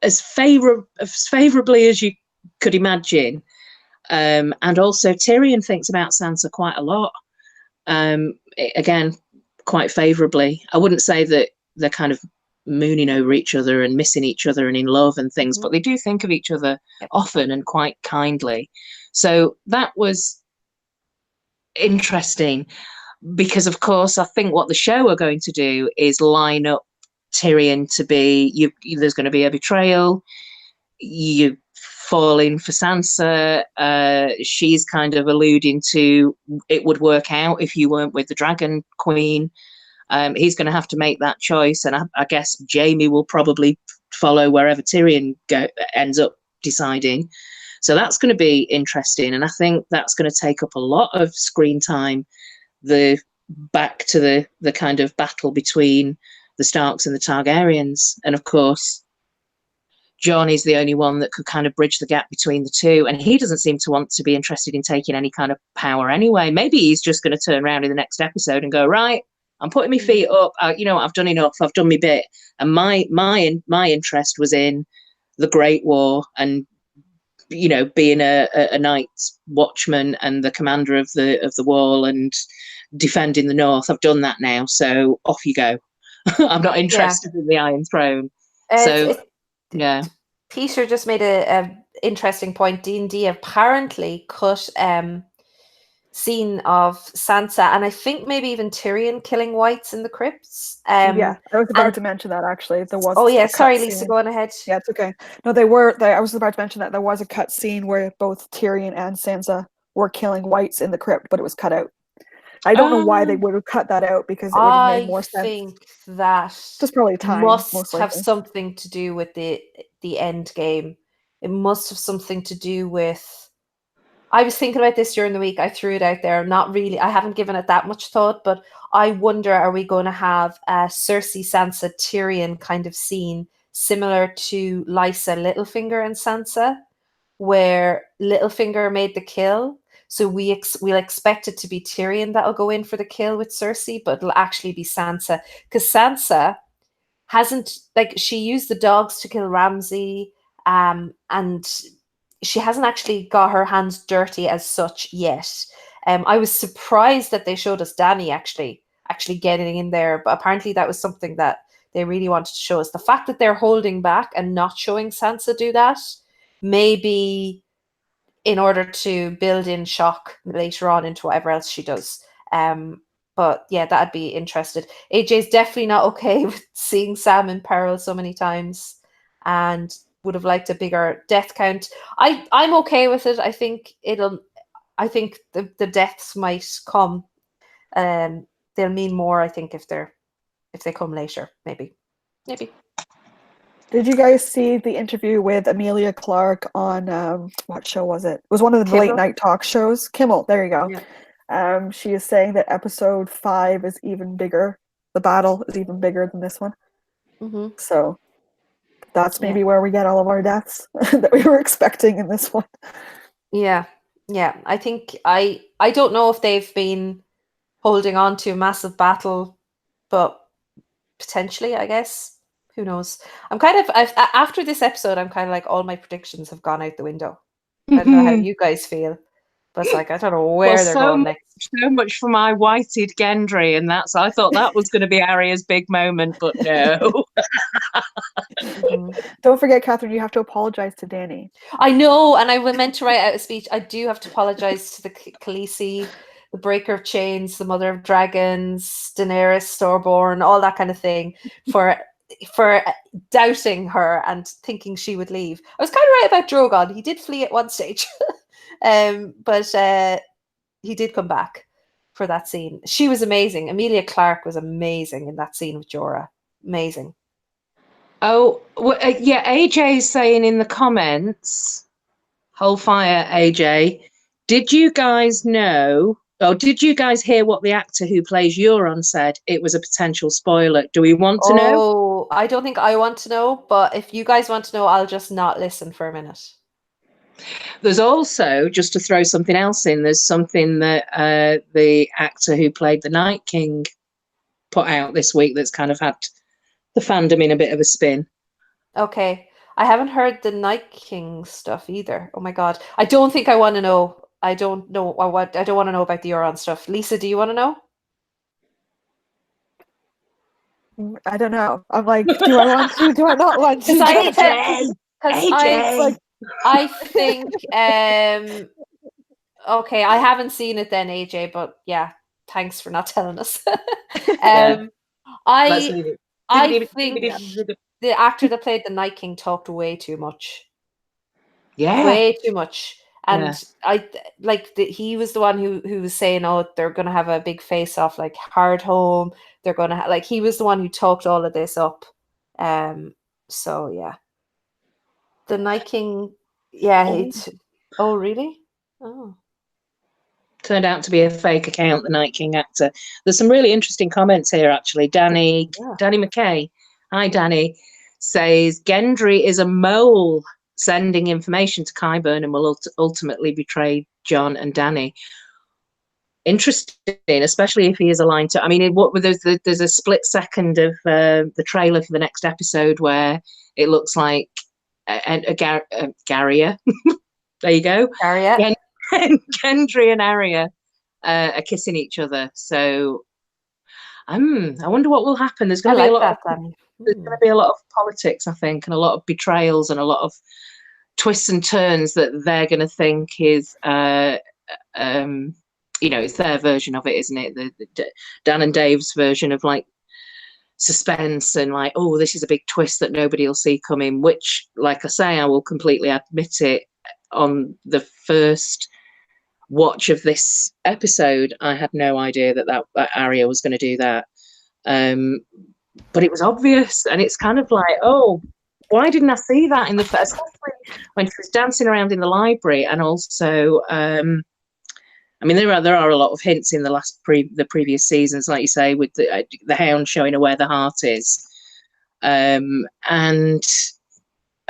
as favorably as you could imagine. And also Tyrion thinks about Sansa quite a lot. Again, quite favorably. I wouldn't say that they're kind of mooning over each other and missing each other and in love and things, but they do think of each other Yep. often and quite kindly. So that was interesting because, of course, I think what the show are going to do is line up Tyrion to be there's going to be a betrayal. You fall in for Sansa. She's kind of alluding to it would work out if you weren't with the Dragon Queen. He's going to have to make that choice, and I guess Jaime will probably follow wherever Tyrion ends up deciding. So that's going to be interesting, and I think that's going to take up a lot of screen time. Back to the kind of battle between the Starks and the Targaryens, and of course John is the only one that could kind of bridge the gap between the two. And he doesn't seem to want to be interested in taking any kind of power anyway. Maybe he's just going to turn around in the next episode and go, right, I'm putting my feet up. I've done enough. I've done my bit. And my interest was in the Great War and, being a night watchman and the commander of the wall and defending the North. I've done that now, so off you go. I'm not interested in the Iron Throne. So, yeah. Peter just made a interesting point. D&D apparently cut scene of Sansa, and I think maybe even Tyrion killing whites in the crypts. Yeah, I was about to mention that, actually. There was sorry, Lisa, go on ahead. Yeah, it's okay. No, I was about to mention that there was a cut scene where both Tyrion and Sansa were killing whites in the crypt, but it was cut out. I don't know why they would have cut that out, because it would have made more sense. I think that just probably time must have something to do with the end game. It must have something to do with... I was thinking about this during the week. I threw it out there. Not really. I haven't given it that much thought, but I wonder, are we going to have a Cersei, Sansa, Tyrion kind of scene similar to Lysa, Littlefinger, and Sansa, where Littlefinger made the kill? So we'll expect it to be Tyrion that'll go in for the kill with Cersei, but it'll actually be Sansa. Because Sansa hasn't, she used the dogs to kill Ramsay, and she hasn't actually got her hands dirty as such yet. I was surprised that they showed us Dany actually getting in there, but apparently that was something that they really wanted to show us. The fact that they're holding back and not showing Sansa do that, maybe in order to build in shock later on into whatever else she does. But yeah, that'd be interesting. AJ's definitely not okay with seeing Sam in peril so many times, and would have liked a bigger death count. I'm okay with it. I think the deaths might come. They'll mean more, I think, if they come later. Maybe. Did you guys see the interview with Emilia Clarke on what show was it? It was one of the Kimmel? late night talk shows. Kimmel, there you go. Yeah. She is saying that episode 5 is even bigger. The battle is even bigger than this one. Mm-hmm. So that's maybe where we get all of our deaths that we were expecting in this one. Yeah. I think I don't know if they've been holding on to a massive battle, but potentially, I guess. Who knows? After this episode, I'm kind of like, all my predictions have gone out the window. I don't know how you guys feel, but it's like, I don't know where they're going next. So much for my whited Gendry, and I thought that was going to be Arya's big moment, but no. Don't forget, Catherine, you have to apologize to Dany. I know, and I meant to write out a speech. I do have to apologize to the Khaleesi, the Breaker of Chains, the Mother of Dragons, Daenerys Starborn, all that kind of thing, for doubting her and thinking she would leave. I was kind of right about Drogon. He did flee at one stage, but he did come back for that scene. She was amazing. Emilia Clarke was amazing in that scene with Jorah. Amazing. Oh, well, yeah, AJ's saying in the comments, hold fire, AJ. Did you guys know, or did you guys hear what the actor who plays Euron said? It was a potential spoiler. Do we want to know? Oh, I don't think I want to know, but if you guys want to know, I'll just not listen for a minute. There's also, just to throw something else in, there's something that the actor who played the Night King put out this week that's kind of had the fandom in a bit of a spin. Okay. I haven't heard the Night King stuff either. Oh my god. I don't think I want to know. I don't know what I don't want to know about the Euron stuff. Lisa, do you want to know? I don't know. I'm like, do I want to? Do I not want to? I think okay, I haven't seen it then, AJ, but yeah, thanks for not telling us. I think the actor that played the Night King talked way too much. Yeah. Way too much. And he was the one who was saying, oh, they're going to have a big face off, like Hard Home. They're going to he was the one who talked all of this up. So yeah. The Night King, oh really? Oh. Turned out to be a fake account, the Night King actor. There's some really interesting comments here, actually. Danny McKay, hi Danny, says Gendry is a mole sending information to Qyburn and will ultimately betray Jon and Danny. Interesting, especially if he is aligned to. I mean, there's a split second of the trailer for the next episode where it looks like Garrier. There you go. Garrier. Gendry and Arya are kissing each other. So I wonder what will happen. There's I going to be like a lot of that, Danny. there's going to be a lot of politics, I think, and a lot of betrayals and a lot of twists and turns that they're going to think is, it's their version of it, isn't it? The Dan and Dave's version of like suspense and like, oh, this is a big twist that nobody will see coming. Which, like I say, I will completely admit it. On the first watch of this episode, I had no idea that Arya was going to do that. But it was obvious, and it's kind of like, oh, why didn't I see that in the first? Especially when she was dancing around in the library, and also, I mean, there are a lot of hints in the previous seasons, like you say, with the hound showing her where the heart is, and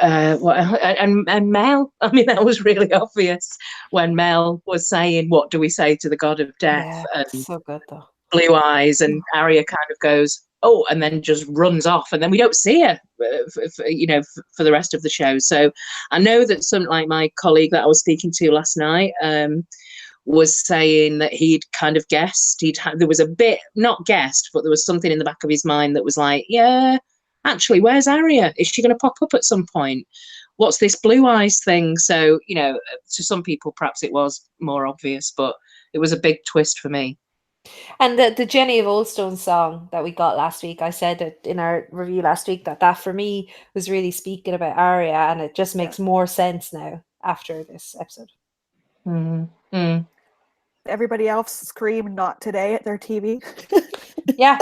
Mel. I mean, that was really obvious when Mel was saying, "What do we say to the god of death?" Yeah, And so good though. blue eyes, and Arya kind of goes, "Oh," and then just runs off, and then we don't see her, for the rest of the show. So I know that some, like my colleague that I was speaking to last night, was saying that he'd kind of guessed. There was a bit, not guessed, but there was something in the back of his mind that was like, yeah, actually, where's Arya? Is she going to pop up at some point? What's this blue eyes thing? So, to some people, perhaps it was more obvious, but it was a big twist for me. And the Jenny of Oldstone song that we got last week, I said it in our review last week that for me was really speaking about Arya, and it just makes more sense now after this episode. Mm-hmm. Everybody else screamed "not today" at their TV. Yeah,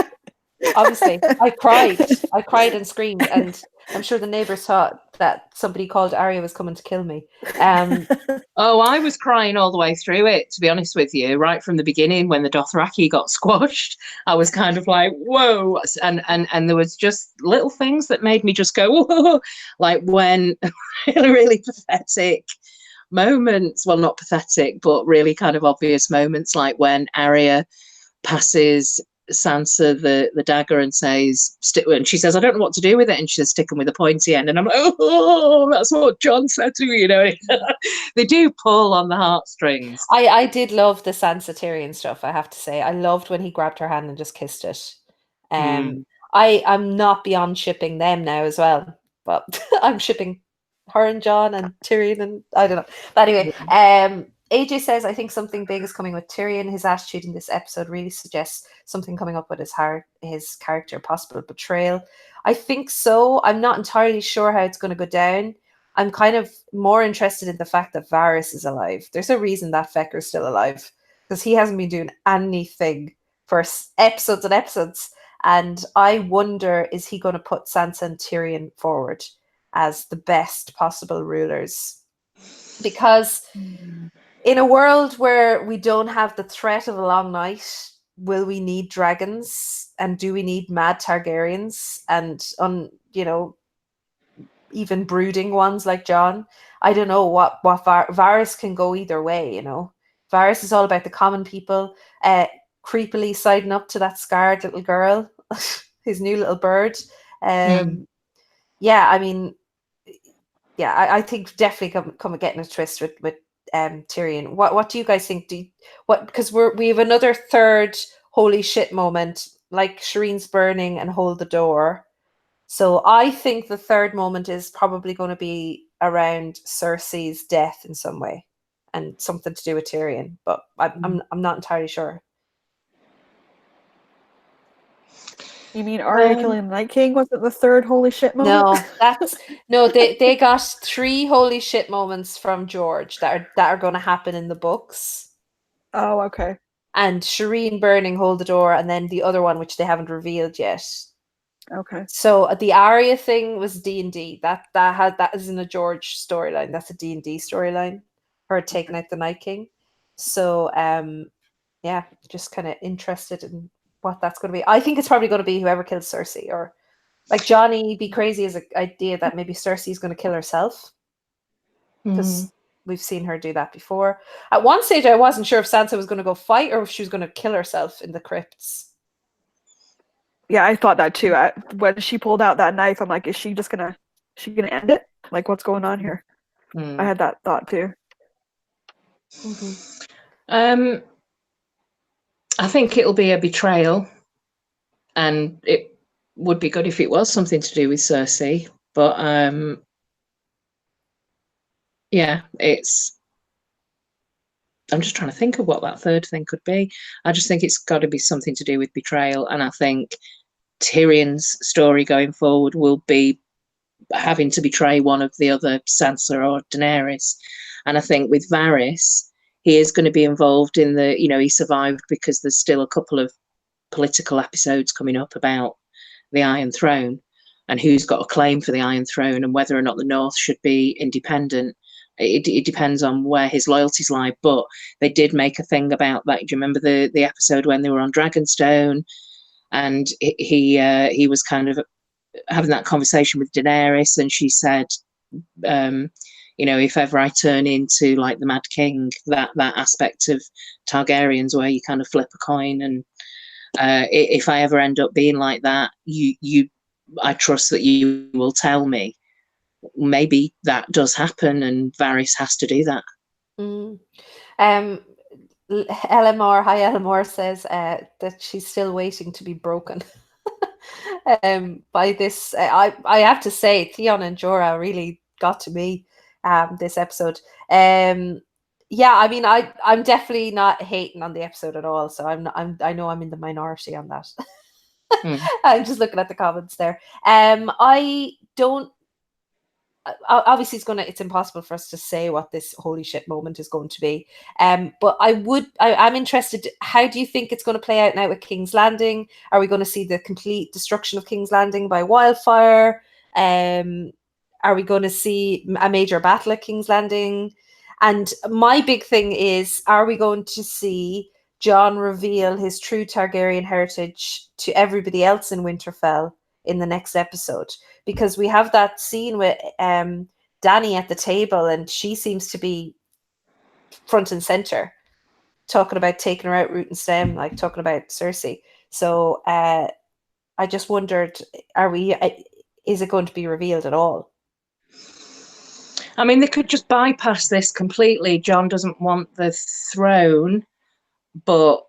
obviously. I cried and screamed, and I'm sure the neighbours thought that somebody called Arya was coming to kill me. Oh, I was crying all the way through it, to be honest with you, right from the beginning when the Dothraki got squashed. I was kind of like, whoa. And there was just little things that made me just go, whoa, like when really pathetic moments, well, not pathetic, but really kind of obvious moments, like when Arya passes Sansa the dagger and says, and she says, I don't know what to do with it, and she says, stick them with a pointy end, and I'm like, oh, that's what John said to me, They do pull on the heartstrings. I did love the Sansa Tyrion stuff, I have to say. I loved when he grabbed her hand and just kissed it. I'm not beyond shipping them now as well, but I'm shipping her and John and Tyrion, and I don't know. But anyway, AJ says, I think something big is coming with Tyrion. His attitude in this episode really suggests something coming up with his character, possible betrayal. I think so. I'm not entirely sure how it's going to go down. I'm kind of more interested in the fact that Varys is alive. There's a reason that Fecker's still alive, because he hasn't been doing anything for episodes and episodes. And I wonder, is he going to put Sansa and Tyrion forward as the best possible rulers? Because in a world where we don't have the threat of a long night, will we need dragons? And do we need mad Targaryens? And, even brooding ones like John? I don't know what Varys can go either way, Varys is all about the common people, creepily siding up to that scarred little girl, his new little bird. Yeah, I mean, yeah, I think definitely come getting a twist with Tyrion. What do you guys think? Because we have another third holy shit moment, like Shireen's burning and hold the door. So I think the third moment is probably going to be around Cersei's death in some way, and something to do with Tyrion. But I'm not entirely sure. You mean Arya killing the Night King wasn't the third holy shit moment? They got 3 holy shit moments from George that are going to happen in the books. Oh, okay. And Shireen burning, hold the door, and then the other one which they haven't revealed yet. Okay. So the Arya thing was D&D. That isn't a George storyline. That's a D&D storyline. Her taking out the Night King. So yeah, just kind of interested in what that's going to be. I think it's probably going to be whoever kills Cersei, or like Johnny be crazy as an idea that maybe Cersei's going to kill herself, because we've seen her do that before. At one stage, I wasn't sure if Sansa was going to go fight or if she was going to kill herself in the crypts. Yeah, I thought that too. When she pulled out that knife, I'm like, is she gonna end it? Like, what's going on here? I had that thought too. I think it'll be a betrayal, and it would be good if it was something to do with Cersei. But yeah, I'm just trying to think of what that third thing could be. I just think it's got to be something to do with betrayal, and I think Tyrion's story going forward will be having to betray one of the other, Sansa or Daenerys. And I think with Varys, he is going to be involved in the, he survived because there's still a couple of political episodes coming up about the Iron Throne and who's got a claim for the Iron Throne and whether or not the North should be independent. It depends on where his loyalties lie. But they did make a thing about that. Do you remember the episode when they were on Dragonstone, and he was kind of having that conversation with Daenerys, and she said, if ever I turn into like the Mad King, that aspect of Targaryens where you kind of flip a coin, and if I ever end up being like that, I trust that you will tell me. Maybe that does happen, and Varys has to do that. Eleanor, hi Eleanor, says that she's still waiting to be broken by this. I have to say, Theon and Jorah really got to me this episode. Yeah, I mean, I'm definitely not hating on the episode at all. So I know I'm in the minority on that. I'm just looking at the comments there. I don't. Obviously, it's impossible for us to say what this holy shit moment is going to be. But I'm interested. How do you think it's going to play out now with King's Landing? Are we going to see the complete destruction of King's Landing by wildfire? Are we going to see a major battle at King's Landing? And my big thing is, are we going to see Jon reveal his true Targaryen heritage to everybody else in Winterfell in the next episode? Because we have that scene with Dany at the table, and she seems to be front and center, talking about taking her out root and stem, like talking about Cersei. So I just wondered, is it going to be revealed at all? I mean, they could just bypass this completely. Jon doesn't want the throne, but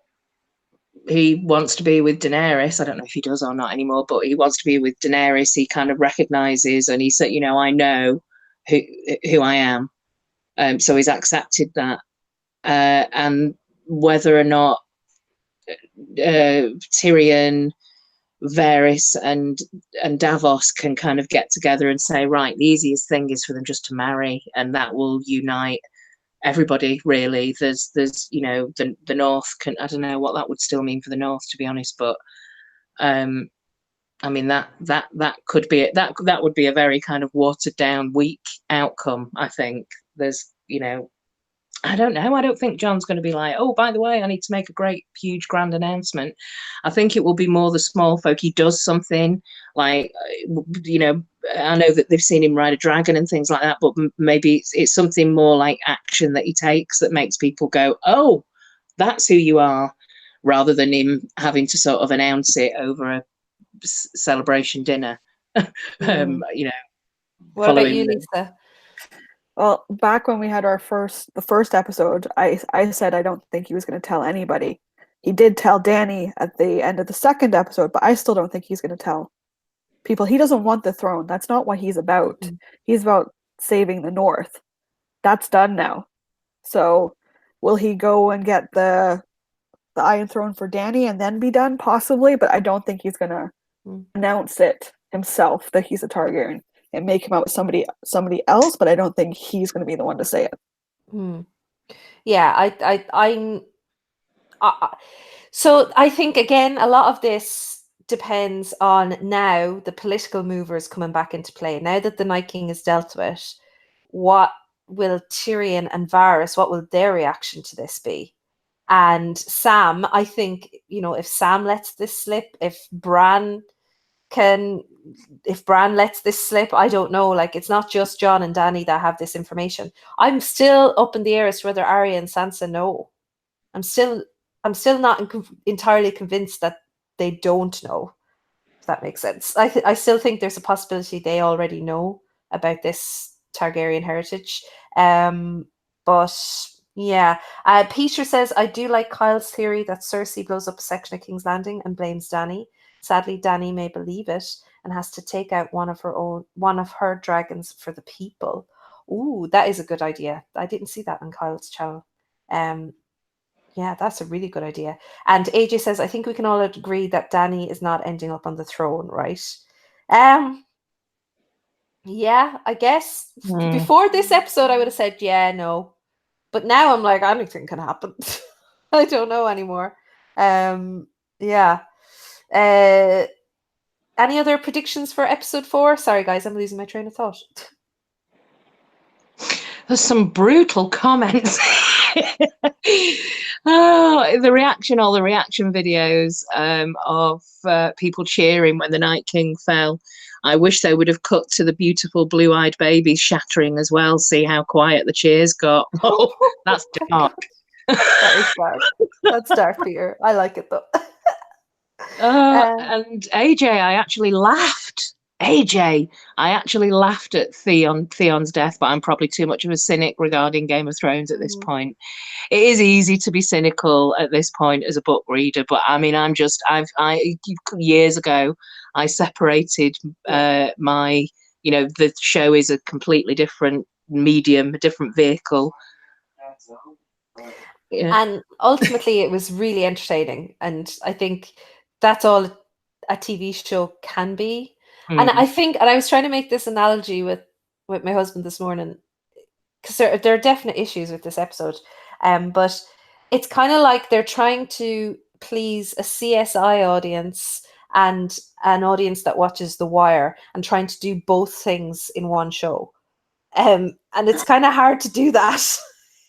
he wants to be with Daenerys. I don't know if he does or not anymore, but he wants to be with Daenerys. He kind of recognizes, and he said, I know who I am. So he's accepted that. And whether or not Tyrion, Varys, and Davos can kind of get together and say, right, the easiest thing is for them just to marry, and that will unite everybody. Really, there's the North can, I don't know what that would still mean for the North, to be honest, but I mean that could be that would be a very kind of watered down, weak outcome. I think there's I don't know. I don't think Jon's going to be like, oh, by the way, I need to make a great, huge, grand announcement. I think it will be more the small folk. He does something like, I know that they've seen him ride a dragon and things like that, but maybe it's something more like action that he takes that makes people go, oh, that's who you are, rather than him having to sort of announce it over a celebration dinner. What about you, Lisa? Well, back when we had the first episode, I said I don't think he was going to tell anybody. He did tell Dany at the end of the second episode, but I still don't think he's going to tell people. He doesn't want the throne. That's not what he's about. Mm-hmm. He's about saving the North. That's done now. So will he go and get the Iron Throne for Dany and then be done? Possibly, but I don't think he's going to announce it himself that he's a Targaryen and make him out somebody else, but I don't think he's going to be the one to say it. Yeah, so I think, again, a lot of this depends on now the political movers coming back into play. Now that the Night King is dealt with, what will Tyrion and Varys, what will their reaction to this be? And Sam, I think, if Sam lets this slip, if Bran lets this slip, I don't know. Like, it's not just Jon and Dany that have this information. I'm still up in the air as to whether Arya and Sansa know. I'm still not entirely convinced that they don't know, if that makes sense. I still think there's a possibility they already know about this Targaryen heritage. But Yeah. Peter says, I do like Kyle's theory that Cersei blows up a section of King's Landing and blames Dany. Sadly, Dany may believe it and has to take out one of her dragons for the people. Ooh, that is a good idea. I didn't see that on Kyle's channel. Yeah, that's a really good idea. And AJ says, I think we can all agree that Dany is not ending up on the throne, right? Yeah, I guess before this episode, I would have said, yeah, no. But now I'm like, anything can happen. I don't know anymore. Yeah. Any other predictions for episode 4? Sorry, guys, I'm losing my train of thought. There's some brutal comments. Oh, the reaction videos of people cheering when the Night King fell. I wish they would have cut to the beautiful blue-eyed babies shattering as well. See how quiet the cheers got. Oh, that's dark. That is dark. That's dark, Peter. I like it though. And AJ, I actually laughed. I actually laughed at Theon's death, but I'm probably too much of a cynic regarding Game of Thrones at this point. It is easy to be cynical at this point as a book reader, but I mean, years ago, I separated my, the show is a completely different medium, a different vehicle. Yeah. And ultimately, it was really entertaining, and I think that's all a TV show can be. And I think, and I was trying to make this analogy with my husband this morning, because there are definite issues with this episode, but it's kind of like they're trying to please a CSI audience and an audience that watches The Wire, and trying to do both things in one show, and it's kind of hard to do that.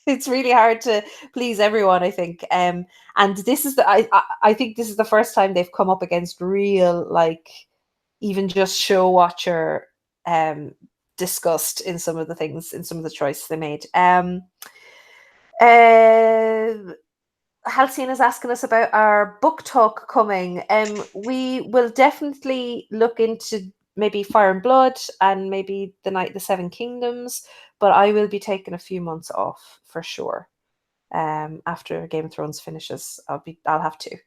It's really hard to please everyone, I think. And this is I think this is the first time they've come up against real, like, even just show watcher disgust in some of the things, in some of the choices they made. Halcyon is asking us about our book talk coming. We will definitely look into maybe Fire and Blood and maybe The Night of the Seven Kingdoms, but I will be taking a few months off for sure. After Game of Thrones finishes, I'll have to.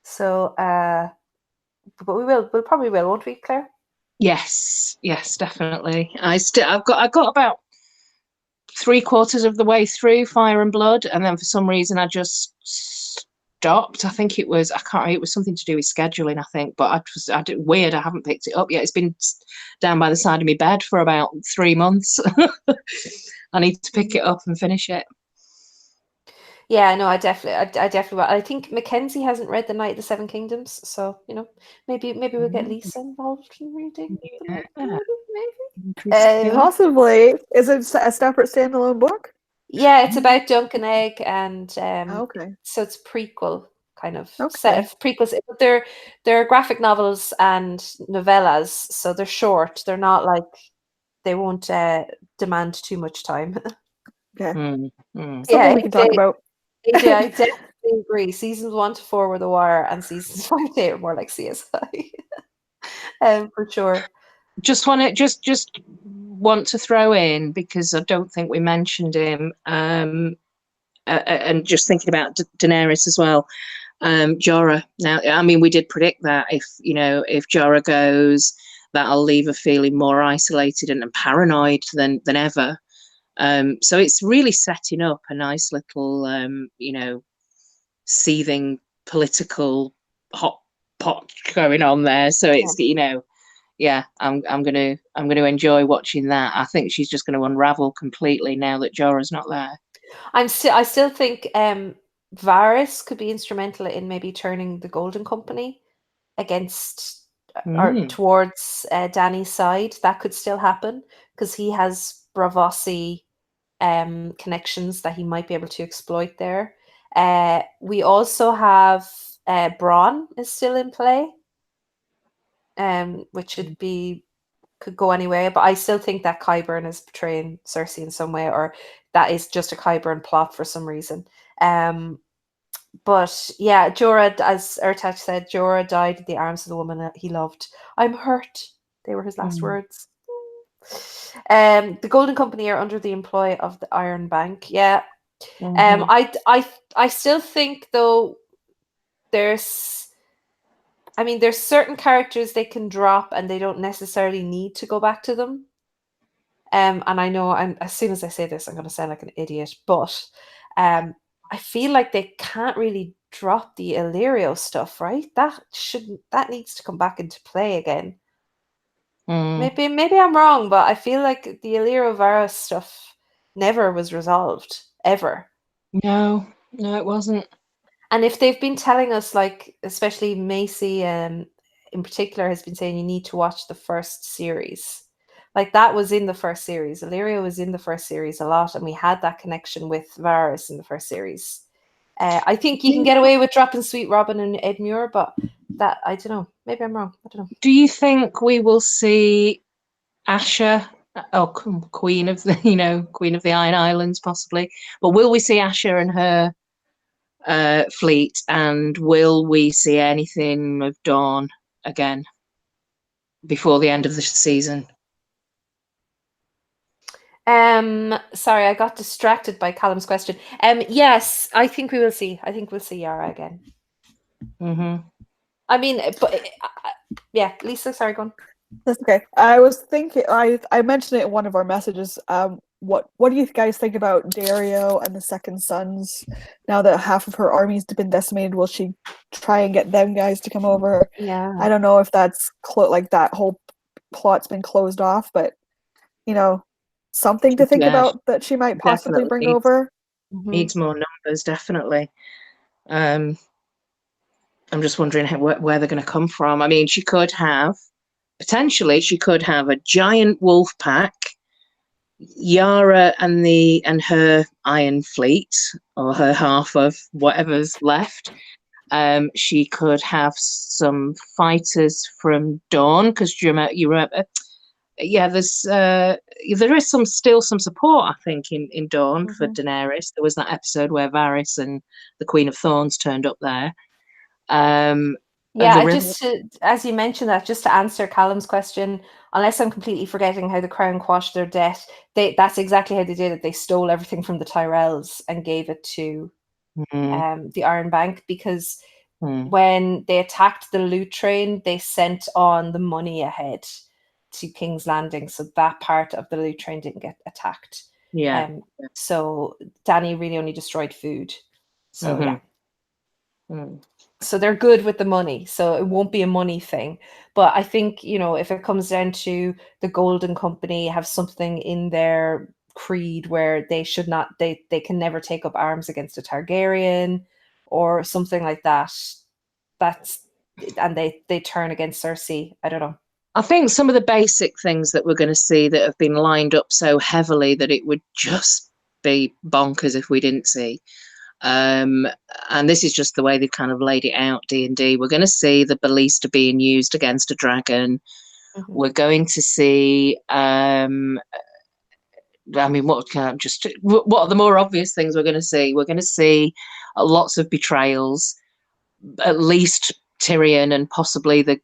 So, but we'll probably will, won't we, Claire? Yes, definitely. I've got about 3/4 of the way through Fire and Blood, and then for some reason I just stopped. I think it was, it was something to do with scheduling, I think, but weird, I haven't picked it up yet. It's been down by the side of my bed for about 3 months. I need to pick it up and finish it. Yeah, no, I definitely will. I think Mackenzie hasn't read The Night of the Seven Kingdoms, so maybe we'll get Lisa involved in reading. Maybe. Possibly. Is it a separate standalone book? Yeah, it's about Dunk and Egg, and okay. So it's prequel kind of set of prequels. They're graphic novels and novellas, so they're short. They're not like, they won't demand too much time. Okay. Yeah, we can talk about. AJ, I definitely agree. Seasons 1 to 4 were The Wire, and seasons 5 to 8 are more like CSI. For sure. Just want to throw in, because I don't think we mentioned him, and just thinking about Daenerys as well. Jorah. Now, I mean, we did predict that if Jorah goes, that'll leave her feeling more isolated and paranoid than ever. So it's really setting up a nice little, seething political hot pot going on there. So it's, I'm gonna enjoy watching that. I think she's just going to unravel completely now that Jorah's not there. I still think Varys could be instrumental in maybe turning the Golden Company against or towards Dany's side. That could still happen, because he has Braavosi connections that he might be able to exploit there. We also have Bronn is still in play, which could go anywhere, but I still think that Qyburn is betraying Cersei in some way, or that is just a Qyburn plot for some reason. But yeah, Jorah, as Ertach said, Jorah died in the arms of the woman that he loved. I'm hurt. They were his last words. The Golden Company are under the employ of the Iron Bank. Yeah, Mhm. I still think though there's there's certain characters they can drop and they don't necessarily need to go back to them. And I know as soon as I say this, I'm going to sound like an idiot, but I feel like they can't really drop the Illyrio stuff, right? That needs to come back into play again. Mm. Maybe I'm wrong, but I feel like the Illyrio Varus stuff never was resolved ever. No, it wasn't. And if they've been telling us, like, especially Macy in particular has been saying you need to watch the first series. Like that was in the first series. Illyrio was in the first series a lot, and we had that connection with Varys in the first series. I think you can get away with dropping Sweet Robin and Ed Muir, but that I don't know. Maybe I'm wrong. I don't know. Do you think we will see Asha, Queen of the Queen of the Iron Islands, possibly? But will we see Asha and her fleet, and will we see anything of Dawn again before the end of the season? Sorry, I got distracted by Callum's question. Yes, I think we will see. I think we'll see Yara again. Mm-hmm. I mean, but yeah, Lisa, sorry, go on. That's okay. I was thinking, I mentioned it in one of our messages. What do you guys think about Dario and the Second Sons? Now that half of her army's been decimated, will she try and get them guys to come over? Yeah. I don't know if that's like that whole plot's been closed off, but something to think about that she might possibly bring over. Needs more numbers, definitely. I'm just wondering where they're going to come from. I mean, she could have a giant wolf pack, Yara and her Iron Fleet, or her half of whatever's left. She could have some fighters from Dawn, because you remember, yeah, there is still some support, I think, in Dawn for Daenerys. There was that episode where Varys and the Queen of Thorns turned up there. As you mentioned that, just to answer Callum's question, unless I'm completely forgetting how the Crown quashed their debt, that's exactly how they did it. They stole everything from the Tyrells and gave it to the Iron Bank, because when they attacked the loot train, they sent on the money ahead to King's Landing, so that part of the loot train didn't get attacked. So Dany really only destroyed food. So so they're good with the money, so it won't be a money thing. But I think, if it comes down to the Golden Company have something in their creed where they should not, they can never take up arms against a Targaryen or something like that, and they turn against Cersei. I don't know. I think some of the basic things that we're going to see that have been lined up so heavily that it would just be bonkers if we didn't see. And this is just the way they've kind of laid it out, D&D. We're going to see the ballista being used against a dragon. We're going to see, what are the more obvious things we're going to see? We're going to see lots of betrayals, at least Tyrion and possibly the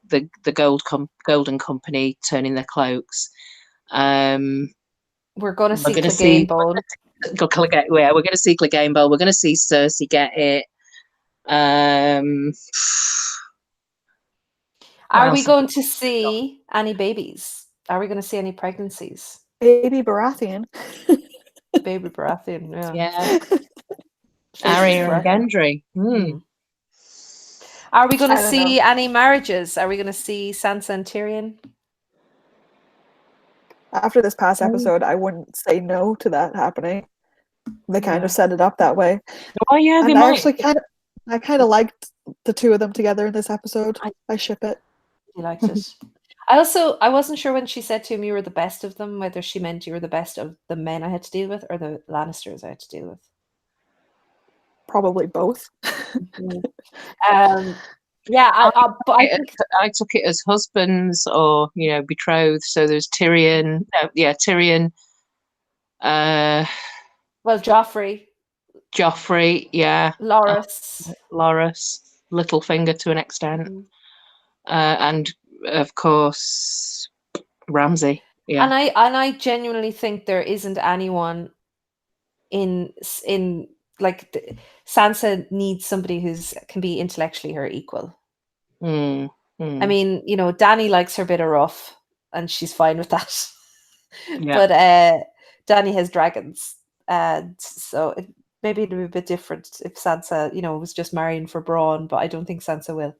Golden Company turning their cloaks. We're going to see Clegane Bowl. We're going to see Clegane Bowl. We're going to see Cersei get it. Are we going to see any babies? Are we going to see any pregnancies? Baby Baratheon. Baby Baratheon, yeah. Arya and Gendry. Are we going to see any marriages? Are we going to see Sansa and Tyrion? After this past episode, I wouldn't say no to that happening. They kind of set it up that way. Oh yeah, and I kind of liked the two of them together in this episode. I ship it. You liked it. I wasn't sure when she said to him you were the best of them, whether she meant you were the best of the men I had to deal with or the Lannisters I had to deal with. Probably both. Yeah, I took it as husbands or betrothed. So there's Tyrion. Tyrion. Well, Joffrey, yeah. Loras, Littlefinger to an extent, and of course Ramsay. Yeah, and I genuinely think there isn't anyone in like Sansa needs somebody who's can be intellectually her equal. Mm, I mean, you know, Dany likes her bit of rough, and she's fine with that. yeah. But Dany has dragons, and so maybe it'd be a bit different if Sansa, you know, was just marrying for brawn. But I don't think Sansa will.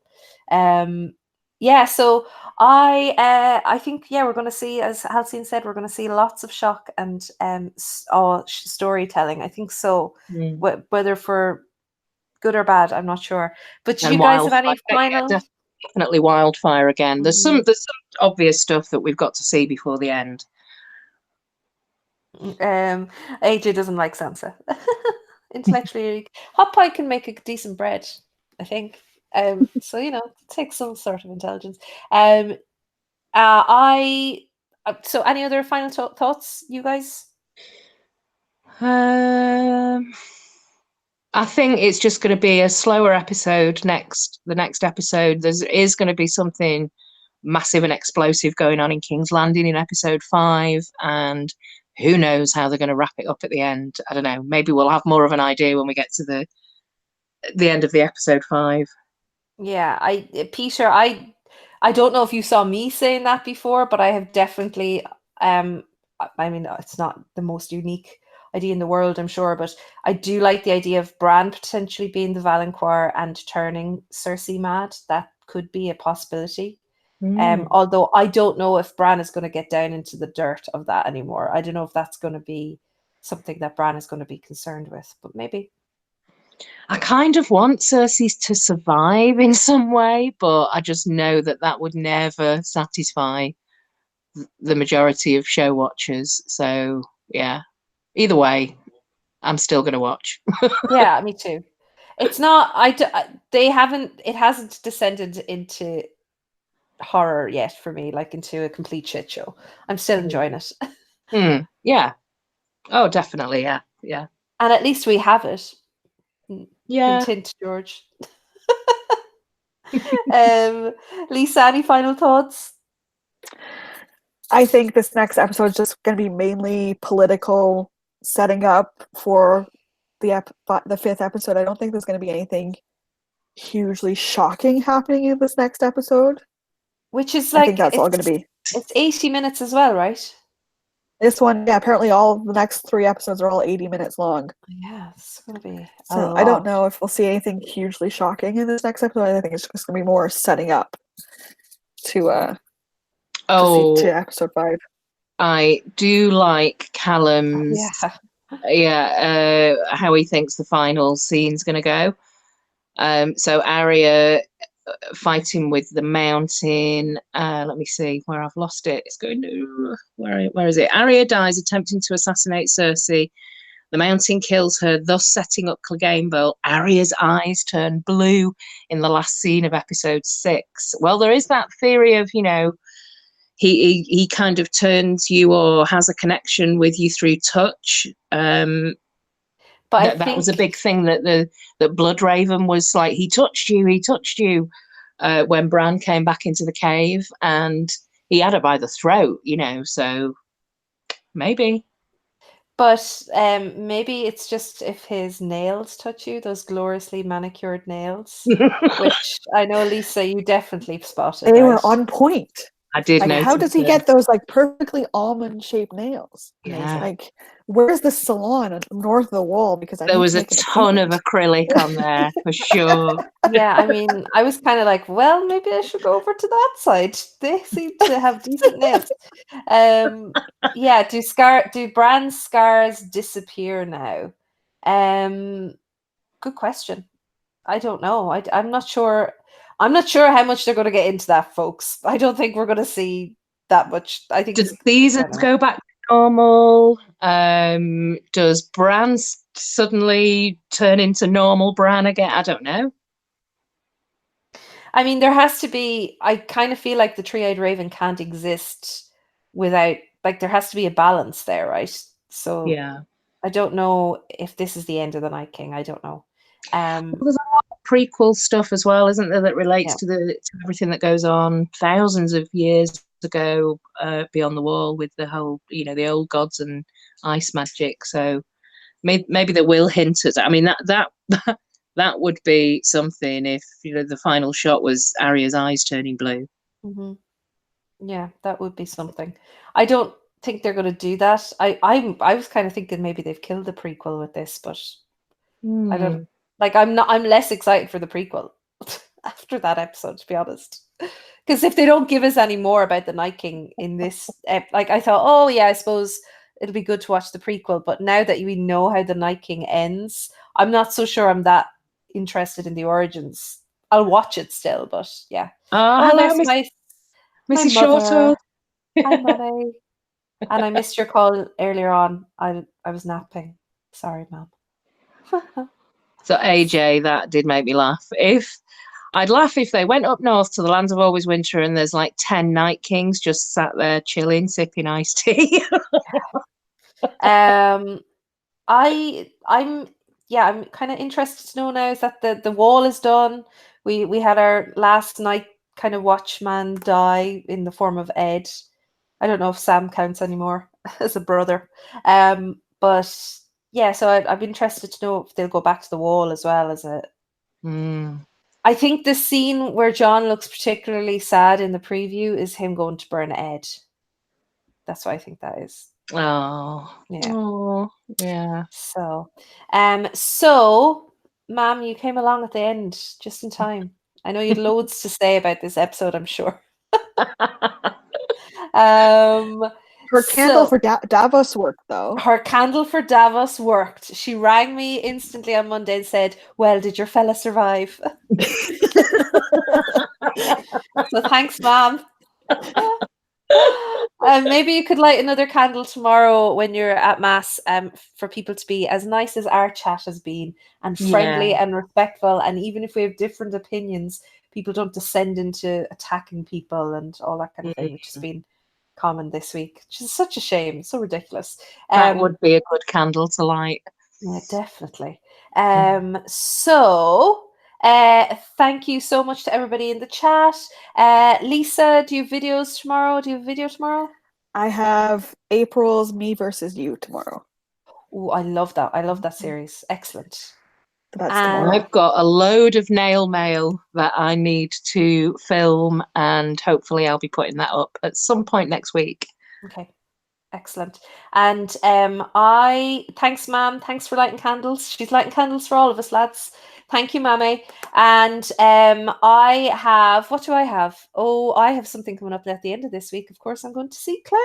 Yeah, so I think we're going to see, as Halcyon said, we're going to see lots of shock and storytelling. I think so. Mm. Whether for good or bad, I'm not sure. But do And you guys have any wildfire, final? definitely wildfire again. There's Mhm. some obvious stuff that we've got to see before the end. AJ doesn't like Sansa. Intellectually, hot pie can make a decent bread, I think. So you know, it takes some sort of intelligence. I so any other final thoughts, you guys? I think it's just going to be a slower episode the next episode. There is going to be something massive and explosive going on in King's Landing in episode 5, and who knows how they're going to wrap it up at the end. I don't know. Maybe we'll have more of an idea when we get to the end of the episode 5. Yeah, Peter, I don't know if you saw me saying that before, but I have definitely I mean it's not the most unique idea in the world, I'm sure, but I do like the idea of Bran potentially being the Valancourt and turning Cersei mad. That could be a possibility. Although I don't know if Bran is going to get down into the dirt of that anymore. I don't know if that's going to be something that Bran is going to be concerned with, but maybe. I kind of want Cersei to survive in some way, but I just know that would never satisfy the majority of show watchers. So yeah, either way, I'm still going to watch. Yeah, me too. It's not. They haven't. It hasn't descended into horror yet for me, like into a complete shit show. I'm still enjoying it, Yeah. Oh, definitely. Yeah. Yeah. and at least we have it. Yeah. Hint, hint, George. Lisa, any final thoughts? I think this next episode is just going to be mainly political, setting up for the 5th episode. I don't think there's going to be anything hugely shocking happening in this next episode. Which is I think like that's all going to be. It's 80 minutes as well, right? This one, yeah, apparently all the next 3 episodes are all 80 minutes long. Yeah, it's going to be a So lot. I don't know if we'll see anything hugely shocking in this next episode. I think it's just going to be more setting up to episode 5. I do like Callum's how he thinks the final scene's going to go. So Arya fighting with the mountain. Let me see where I've lost it. It's going to where is it? Arya dies attempting to assassinate Cersei. The mountain kills her, thus setting up Clegane. Arya's eyes turn blue in the last scene of episode 6. Well, there is that theory of, you know, he kind of turns you or has a connection with you through touch. But that was a big thing that Bloodraven was like, he touched you when Bran came back into the cave, and he had her by the throat, you know, so maybe. But maybe it's just if his nails touch you, those gloriously manicured nails, which I know, Lisa, you definitely spotted. They were on point. I did notice. How does he get those like perfectly almond-shaped nails? Yeah. Like, where's the salon north of the wall? Because there was a ton of acrylic on there for sure. Yeah, I mean, I was kind of like, well, maybe I should go over to that side. They seem to have decent nails. Yeah, do Bran's scars disappear now? Good question. I don't know. I'm not sure. I'm not sure how much they're going to get into that, folks. I don't think we're going to see that much. I think does seasons go back to normal? Does Bran suddenly turn into normal Bran again? I don't know. I mean, there has to be. I kind of feel like the Three-Eyed Raven can't exist without. Like, there has to be a balance there, right? So yeah, I don't know if this is the end of the Night King. I don't know. Well, there's a lot of prequel stuff as well, isn't there, that relates to everything that goes on thousands of years ago beyond the wall with the whole, you know, the old gods and ice magic. So maybe they will hint at. I mean, that would be something if the final shot was Arya's eyes turning blue. Mm-hmm. Yeah, that would be something. I don't think they're going to do that. I was kind of thinking maybe they've killed the prequel with this, but I don't like. I'm less excited for the prequel after that episode, to be honest. Because if they don't give us any more about the Night King in this, like I thought, oh yeah, I suppose it'll be good to watch the prequel. But now that we know how the Night King ends, I'm not so sure I'm that interested in the origins. I'll watch it still, but yeah. Oh, Oh, hello, there's my Mrs. mother. Shortall. Hi, Mummy. And I missed your call earlier on. I was napping. Sorry, Mum. So AJ, that did make me laugh. I'd laugh if they went up north to the lands of always winter and there's like 10 Night Kings just sat there chilling, sipping iced tea. I'm kind of interested to know now is that the wall is done. We had our last night kind of watchman die in the form of Ed. I don't know if Sam counts anymore as a brother. But yeah, so I'd be interested to know if they'll go back to the wall as well as a. I think the scene where John looks particularly sad in the preview is him going to burn Ed. That's what I think that is. Oh, yeah. Oh, yeah. So, Ma'am, you came along at the end just in time. I know you had loads to say about this episode, I'm sure. Her candle for Davos worked, though. Her candle for Davos worked. She rang me instantly on Monday and said, well, did your fella survive? So thanks, Mom. Maybe you could light another candle tomorrow when you're at Mass for people to be as nice as our chat has been and friendly and respectful. And even if we have different opinions, people don't descend into attacking people and all that kind of thing, which has been common this week, which is such a shame. So ridiculous. That would be a good candle to light. Yeah, definitely. So thank you so much to everybody in the chat. Lisa, do you have videos tomorrow? Do you have a video tomorrow? I have April's Me versus You tomorrow. Oh, I love that. I love that series. Excellent. That's tomorrow. I've got a load of nail mail that I need to film, and hopefully I'll be putting that up at some point next week. Okay. Excellent. And thanks, Ma'am. Thanks for lighting candles. She's lighting candles for all of us, lads. Thank you, Mammy. And what do I have? Oh, I have something coming up at the end of this week. Of course, I'm going to see Claire.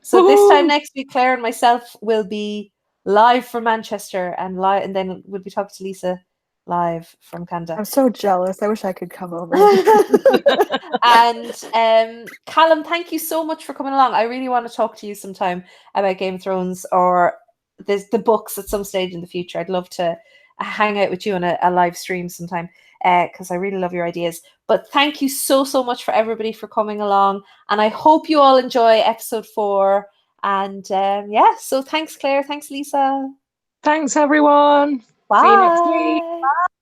So this time next week, Claire and myself will be live from Manchester and then we'll be talking to Lisa live from Canada. I'm so jealous. I wish I could come over. And Callum, thank you so much for coming along. I really want to talk to you sometime about Game of Thrones or the books at some stage in the future. I'd love to hang out with you on a live stream sometime because I really love your ideas. But thank you so much for everybody for coming along, and I hope you all enjoy episode 4. And so thanks, Claire. Thanks, Lisa. Thanks, everyone. Bye. See you next week. Bye.